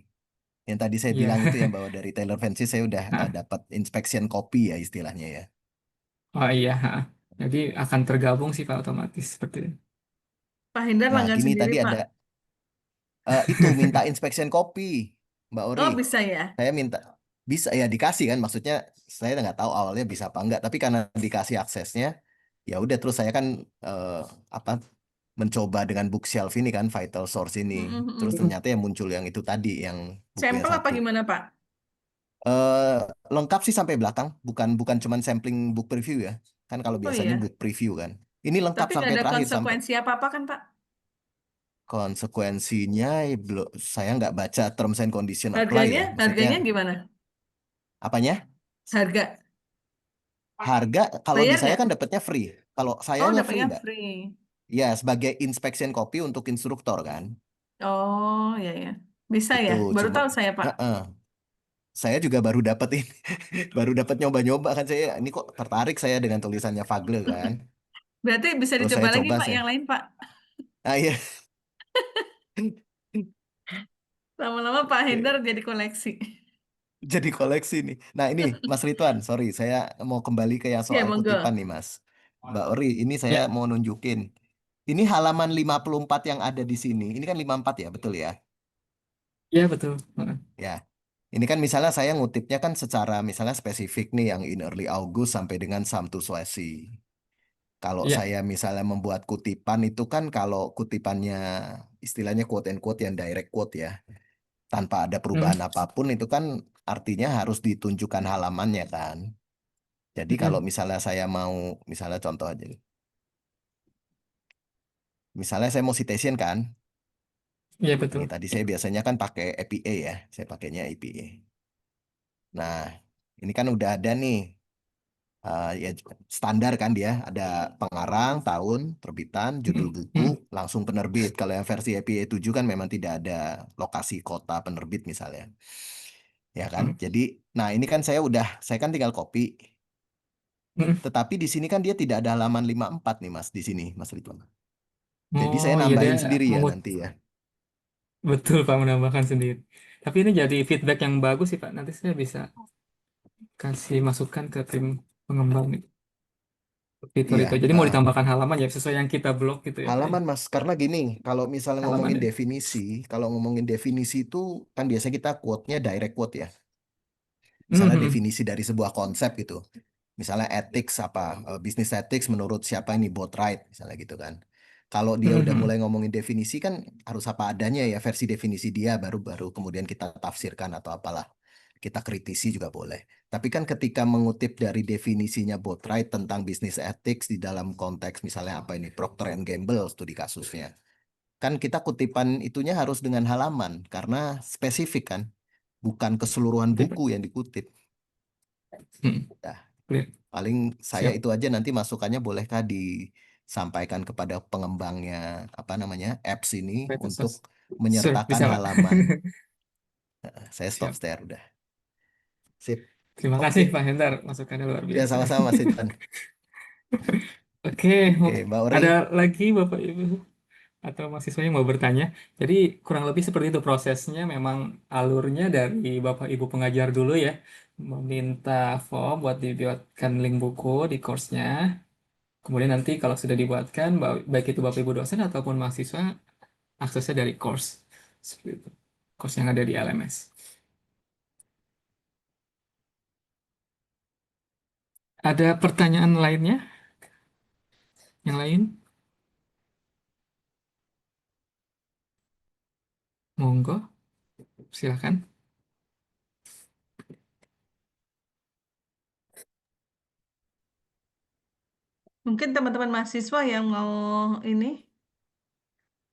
Yang tadi saya
Iya.
bilang itu yang bawa dari Taylor Fancy saya udah
Hah.
dapat inspection copy ya istilahnya ya.
Oh iya. Hah. Jadi akan tergabung sih Pak otomatis seperti itu.
Pak Hendar
Nah
langgan
gini
sendiri,
tadi
Pak.
ada itu minta inspection copy, Mbak Ori.
Oh, bisa ya?
Saya minta bisa ya dikasih kan, maksudnya saya nggak tahu awalnya bisa apa enggak, tapi karena dikasih aksesnya, ya udah terus saya kan eh, apa mencoba dengan bookshelf ini kan Vital Source ini, terus
Mm-mm.
ternyata yang muncul yang itu tadi yang buku yang
Sampel apa
satu.
gimana, Pak?
eh Lengkap sih sampai belakang, bukan bukan cuman sampling book preview ya, kan kalau
Oh
biasanya
iya,
book preview kan. Ini lengkap
tapi nggak
sampai
ada
terakhir sampai
konsekuensi apa-apa kan, Pak?
konsekuensinya belum, saya nggak baca terms and condition apply
Harganya,
ya, maksudnya
harganya gimana?
apanya?
Harga,
Harga kalau di
bayar
saya
nggak?
kan dapatnya free. Kalau
Oh,
sayanya free,
dapatnya
Mbak.
free.
Ya, sebagai inspection copy untuk instruktur kan.
Oh, ya ya. Bisa
Itu
ya? Baru
cuma
tahu saya, Pak.
Heeh. Saya juga baru dapat ini. Baru dapat nyoba-nyoba kan saya. Ini kok tertarik saya dengan tulisannya Fagle kan.
Berarti bisa
Terus
dicoba
saya
lagi,
coba
Pak,
saya.
yang lain, Pak.
Ah iya.
Lama-lama Pak Hendar jadi koleksi.
Jadi koleksi nih. Nah, ini Mas Ridwan, sorry saya mau kembali ke yang
Ya,
soal kutipan
monggo.
nih, Mas. Mbak Ori, ini saya
Ya,
mau nunjukin. Ini halaman 54 yang ada di sini. Ini kan 54 ya, betul ya?
ya betul. Heeh.
Ya, ini kan misalnya saya ngutipnya kan secara misalnya spesifik nih yang in early August sampai dengan Sabtu Swazi. Kalau
Ya.
saya misalnya membuat kutipan itu kan kalau kutipannya istilahnya quote and quote yang direct quote ya, tanpa ada
Hmm.
perubahan apapun itu kan artinya harus ditunjukkan halamannya kan. Jadi kalau
Mm-mm.
misalnya saya mau, misalnya contoh aja nih. Misalnya saya mau citation kan,
Ya
ini
betul.
tadi saya biasanya kan pakai APA ya, saya pakainya APA. Nah, ini kan udah ada nih. Ya standar kan dia ada pengarang, tahun, terbitan, judul
Mm-mm.
buku,
Mm.
langsung penerbit. Kalau yang versi APA 7 kan memang tidak ada lokasi kota penerbit misalnya. Ya kan?
Mm.
Jadi, nah ini kan saya kan tinggal copy.
Mm.
Tetapi di sini kan dia tidak ada halaman 54 nih Mas, di sini Mas Ridwan. Jadi saya
Oh iya dia
nambahin sendiri ya
mengut
nanti ya.
betul Pak menambahkan sendiri. Tapi ini jadi feedback yang bagus sih Pak. Nanti saya bisa kasih masukan ke tim pengembang nih, fitur itu.
Iya,
Jadi mau ditambahkan halaman ya sesuai yang kita blok gitu ya Pak ya.
halaman Mas, karena gini, kalau misalnya
Halaman
ngomongin
ya.
definisi, kalau ngomongin definisi itu kan biasanya kita quote-nya direct quote ya. Misalnya
Mhm.
definisi dari sebuah konsep gitu. Misalnya ethics apa, business ethics menurut siapa ini right misalnya gitu kan. Kalau dia udah
Mhm.
mulai ngomongin definisi kan harus apa adanya ya versi definisi dia baru baru kemudian kita tafsirkan atau apalah. Kita kritisi juga boleh. Tapi kan ketika mengutip dari definisinya right tentang business ethics di dalam konteks misalnya apa ini Procter and Gamble studi kasusnya. Kan kita kutipan itunya harus dengan halaman karena spesifik kan, bukan keseluruhan
Oke, Pak.
buku yang dikutip.
Mhm.
Nah,
Clear.
paling saya
Siap.
itu aja nanti masukannya bolehkah disampaikan kepada pengembangnya apa namanya apps ini
Betul,
untuk
Sos. Sure,
menyertakan
bisa Pak.
halaman. Saya stop
Siap.
share udah. Sip.
Terima kasih
Oke.
Pak Hendar, masukannya luar
Ya
biasa.
sama-sama Mas Idan.
Oke,
Oke, Mbak Ori.
ada lagi Bapak Ibu atau mahasiswa yang mau bertanya? Jadi kurang lebih seperti itu prosesnya. Memang alurnya dari Bapak Ibu pengajar dulu ya, meminta form buat dibuatkan link buku di course-nya. Kemudian nanti kalau sudah dibuatkan, baik itu Bapak Ibu dosen ataupun mahasiswa, aksesnya dari course. Seperti itu. Course yang ada di LMS. Ada pertanyaan lainnya? Yang lain? Monggo, silakan.
Mungkin teman-teman mahasiswa yang mau ini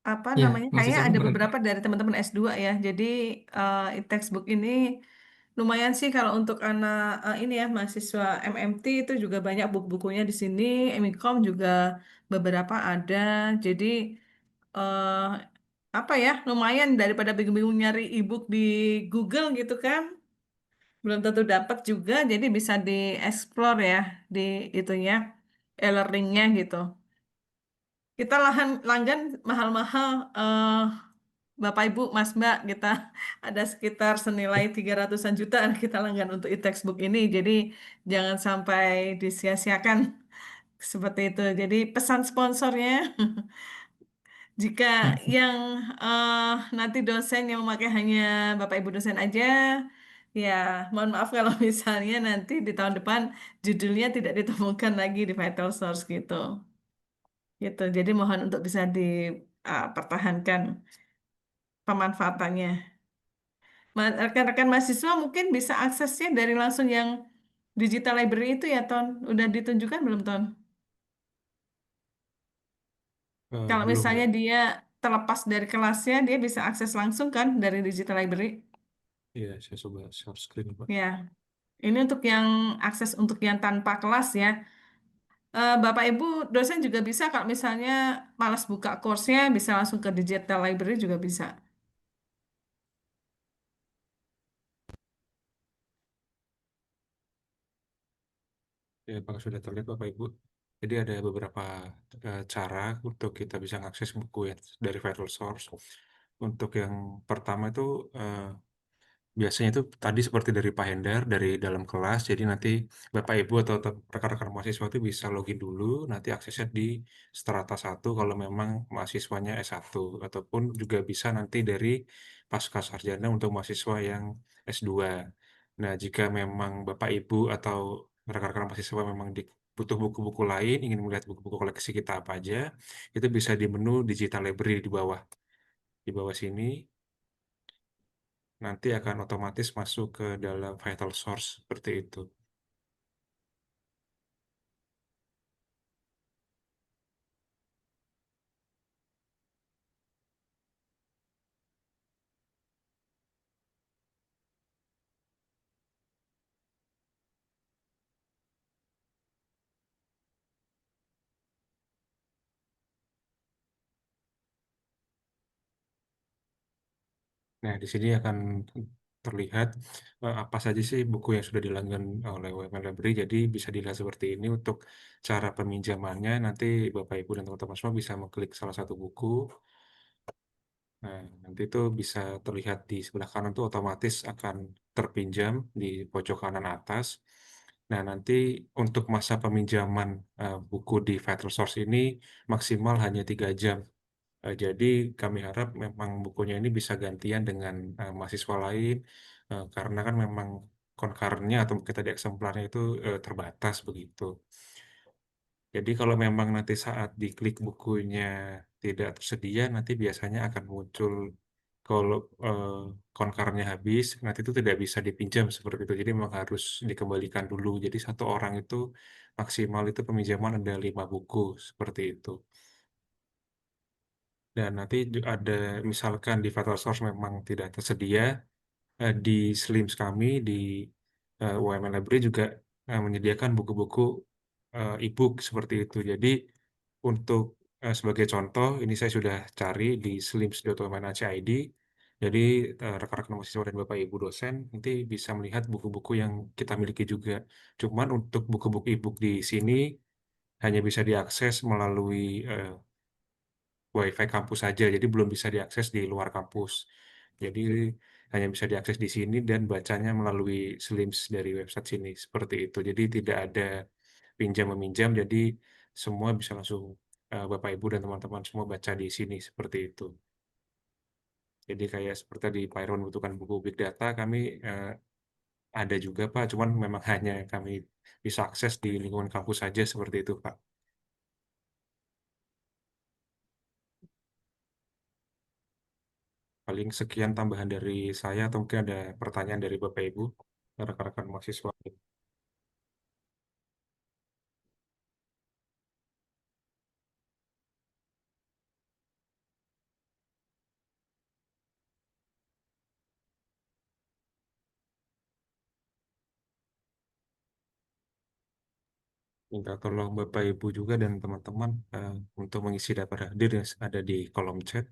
apa
Ya,
namanya? Kayaknya
mahasiswa
ada
berat.
beberapa dari teman-teman S2 ya. Jadi e-textbook ini lumayan sih kalau untuk anak ini ya mahasiswa MMT itu juga banyak buku-bukunya di sini. Emikom juga beberapa ada. Jadi eh apa ya? Lumayan daripada bingung-bingung nyari e-book di Google gitu kan. Belum tentu dapat juga. Jadi bisa di-explore ya di itunya e-learningnya gitu. Kita langgan mahal-mahal Bapak Ibu Mas Mbak kita ada sekitar senilai 300-an juta kita langgan untuk e-textbook ini. Jadi jangan sampai disia-siakan seperti itu. Jadi pesan sponsornya jika yang nanti dosen yang memakai hanya Bapak Ibu dosen aja, ya mohon maaf kalau misalnya nanti di tahun depan judulnya tidak ditemukan lagi di Vital Source gitu. Gitu. Jadi mohon untuk bisa dipertahankan pemanfaatannya. Rekan-rekan mahasiswa mungkin bisa aksesnya dari langsung yang digital library itu ya, Ton. Udah ditunjukkan belum, Ton? Kalau
Belum
misalnya
ya.
dia terlepas dari kelasnya, dia bisa akses langsung kan dari digital library.
Iya, saya coba share screen, Pak.
Ya, ini untuk yang akses untuk yang tanpa kelas ya. Bapak Ibu dosen juga bisa kalau misalnya malas buka course-nya, bisa langsung ke digital library juga bisa.
Ya, apakah sudah terlihat Bapak Ibu? Jadi ada beberapa cara untuk kita bisa mengakses buku ya dari Vital Source. Untuk yang pertama itu biasanya itu tadi seperti dari Pak Hendar, dari dalam kelas. Jadi nanti Bapak Ibu atau rekan-rekan mahasiswa itu bisa login dulu, nanti aksesnya di strata 1 kalau memang mahasiswanya S1. Ataupun juga bisa nanti dari pasca sarjana untuk mahasiswa yang S2. Nah, jika memang Bapak Ibu atau rekan-rekan mahasiswa memang butuh buku-buku lain, ingin melihat buku-buku koleksi kita apa aja, itu bisa di menu digital library di bawah. Di bawah sini nanti akan otomatis masuk ke dalam Vital Source seperti itu. Nah, di sini akan terlihat apa saja sih buku yang sudah dilanggan oleh WML Library. Jadi bisa dilihat seperti ini untuk cara peminjamannya. Nanti Bapak Ibu dan teman-teman semua bisa mengklik salah satu buku. Nah, nanti itu bisa terlihat di sebelah kanan itu otomatis akan terpinjam di pojok kanan atas. Nah, nanti untuk masa peminjaman buku di Vital Source ini maksimal hanya 3 jam. Jadi kami harap memang bukunya ini bisa gantian dengan mahasiswa lain karena kan memang concurrentnya atau kita di eksemplarnya itu terbatas begitu. Jadi kalau memang nanti saat diklik bukunya tidak tersedia, nanti biasanya akan muncul kalau concurrentnya habis, nanti itu tidak bisa dipinjam seperti itu. Jadi memang harus dikembalikan dulu. Jadi satu orang itu maksimal itu peminjaman ada 5 buku seperti itu. Dan nanti ada misalkan di Vital Source memang tidak tersedia, di Slims kami di UML Library juga menyediakan buku-buku e-book seperti itu. Jadi untuk sebagai contoh, ini saya sudah cari di slims.umn.ac.id. Jadi rekan-rekan mahasiswa dan Bapak Ibu dosen nanti bisa melihat buku-buku yang kita miliki juga. Cuman untuk buku-buku e-book di sini hanya bisa diakses melalui WiFi kampus saja, jadi belum bisa diakses di luar kampus. Jadi hanya bisa diakses di sini dan bacanya melalui Slims dari website sini, seperti itu. Jadi tidak ada pinjam-meminjam, jadi semua bisa langsung Bapak Ibu dan teman-teman semua baca di sini, seperti itu. Jadi kayak seperti di Pak Irwan membutuhkan buku Big Data, kami ada juga Pak, cuman memang hanya kami bisa akses di lingkungan kampus saja, seperti itu Pak. Paling sekian tambahan dari saya atau mungkin ada pertanyaan dari Bapak Ibu, rekan-rekan mahasiswa. Minta tolong Bapak Ibu juga dan teman-teman untuk mengisi daftar hadir yang ada di kolom chat.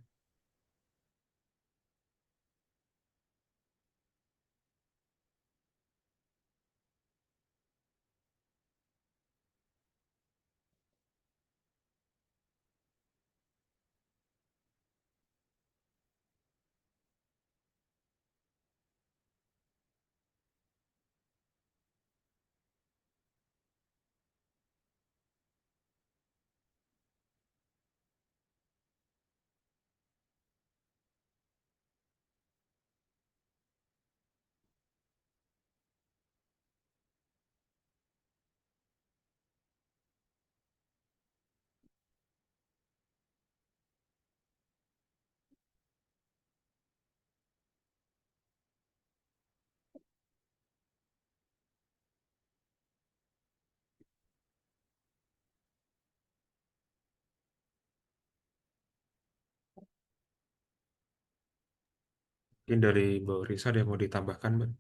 Mungkin dari Bu Risa ada yang mau ditambahkan, Mbak?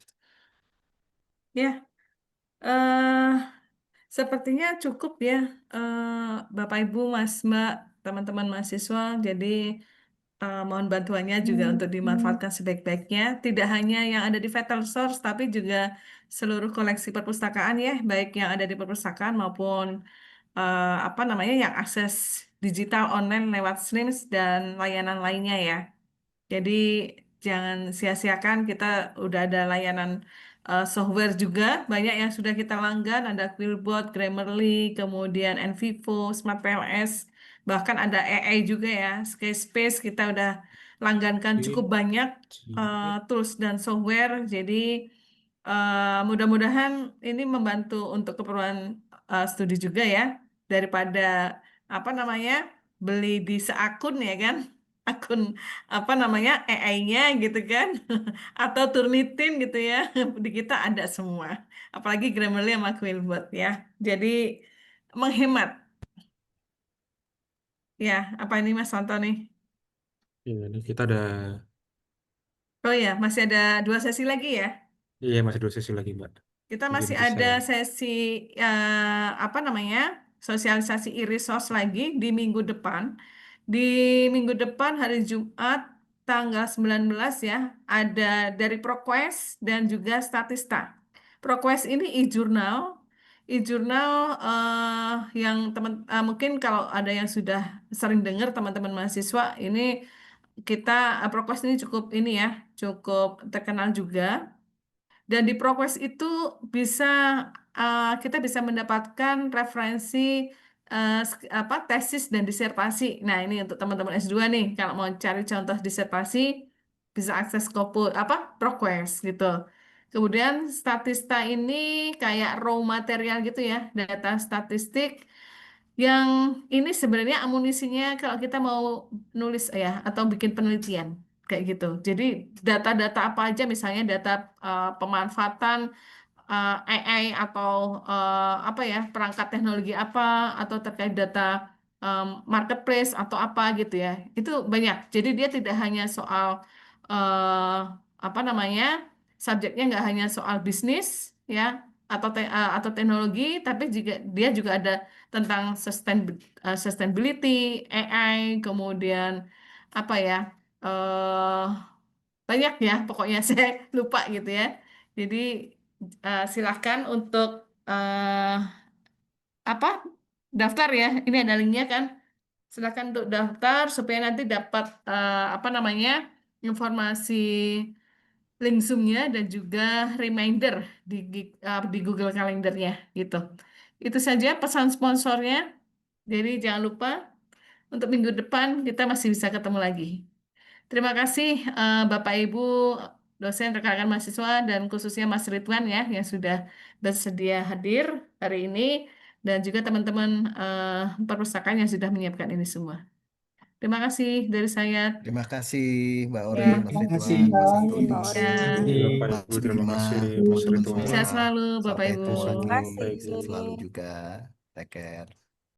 Ya, eh sepertinya cukup ya, Bapak Ibu, Mas, Mbak, teman-teman mahasiswa. Jadi mohon bantuannya juga untuk dimanfaatkan sebaik-baiknya. Tidak hanya yang ada di Vital Source, tapi juga seluruh koleksi perpustakaan ya, baik yang ada di perpustakaan maupun apa namanya yang akses digital online lewat Streams dan layanan lainnya ya. Jadi jangan sia-siakan, kita udah ada layanan software juga banyak yang sudah kita langgan, ada Quillbot, Grammarly, kemudian NVivo, SmartPLS, bahkan ada AI juga ya, Skyspace kita udah langgankan cukup banyak tools dan software. Jadi mudah-mudahan ini membantu untuk keperluan studi juga ya, daripada apa namanya beli di seakun ya kan, akun apa namanya AI-nya gitu kan atau Turnitin gitu ya di kita ada semua, apalagi Grammarly sama Quillbot ya, jadi menghemat ya. Apa ini Mas Anto nih?
Iya, ini kita ada,
Oh ya, masih ada 2 sesi lagi ya.
iya masih 2 sesi lagi, Mbak.
Kita
Mungkin
masih
bisa,
ada sesi apa namanya sosialisasi e-resource lagi di minggu depan. Di minggu depan hari Jumat tanggal 19 ya, ada dari ProQuest dan juga Statista. ProQuest ini e-jurnal, e-jurnal yang mungkin kalau ada yang sudah sering dengar teman-teman mahasiswa ini, kita ProQuest ini cukup ini ya, cukup terkenal juga. Dan di ProQuest itu bisa kita bisa mendapatkan referensi apa tesis dan disertasi. Nah, ini untuk teman-teman S2 nih, kalau mau cari contoh disertasi bisa akses apa ProQuest gitu. Kemudian Statista ini kayak raw material gitu ya, data statistik yang ini sebenarnya amunisinya kalau kita mau nulis ya atau bikin penelitian kayak gitu. Jadi data-data apa aja, misalnya data pemanfaatan AI atau apa ya perangkat teknologi apa, atau terkait data marketplace atau apa gitu ya. Itu banyak. Jadi dia tidak hanya soal eh, apa namanya subjeknya, nggak hanya soal bisnis ya atau teknologi, tapi juga dia juga ada tentang sustainability, AI, kemudian apa ya eh banyak ya pokoknya saya lupa gitu ya. Jadi silahkan untuk eh, apa daftar ya. Ini ada linknya kan. Silahkan untuk daftar supaya nanti dapat apa namanya informasi link Zoom-nya dan juga reminder di Google Kalendernya gitu. Itu saja pesan sponsornya. Jadi jangan lupa untuk minggu depan kita masih bisa ketemu lagi. Terima kasih Bapak Ibu dosen, rekan-rekan mahasiswa, dan khususnya Mas Ridwan ya yang sudah bersedia hadir hari ini, dan juga teman-teman perpustakaan yang sudah menyiapkan ini semua. Terima kasih dari saya.
Terima kasih Mbak Ori,
Ya,
Mas
Terima kasih.
Ridwan, Mas Antoni,
Mbak Ori.
ya.
Bapak
Jadi,
Ibu,
Mas
terima
Bima,
kasih, Mas
teman-teman
Ridwan.
semua.
Sehat selalu Bapak
Sampai
Ibu.
ketemu lagi.
Bapak Ibu.
Sehat selalu juga. Take care.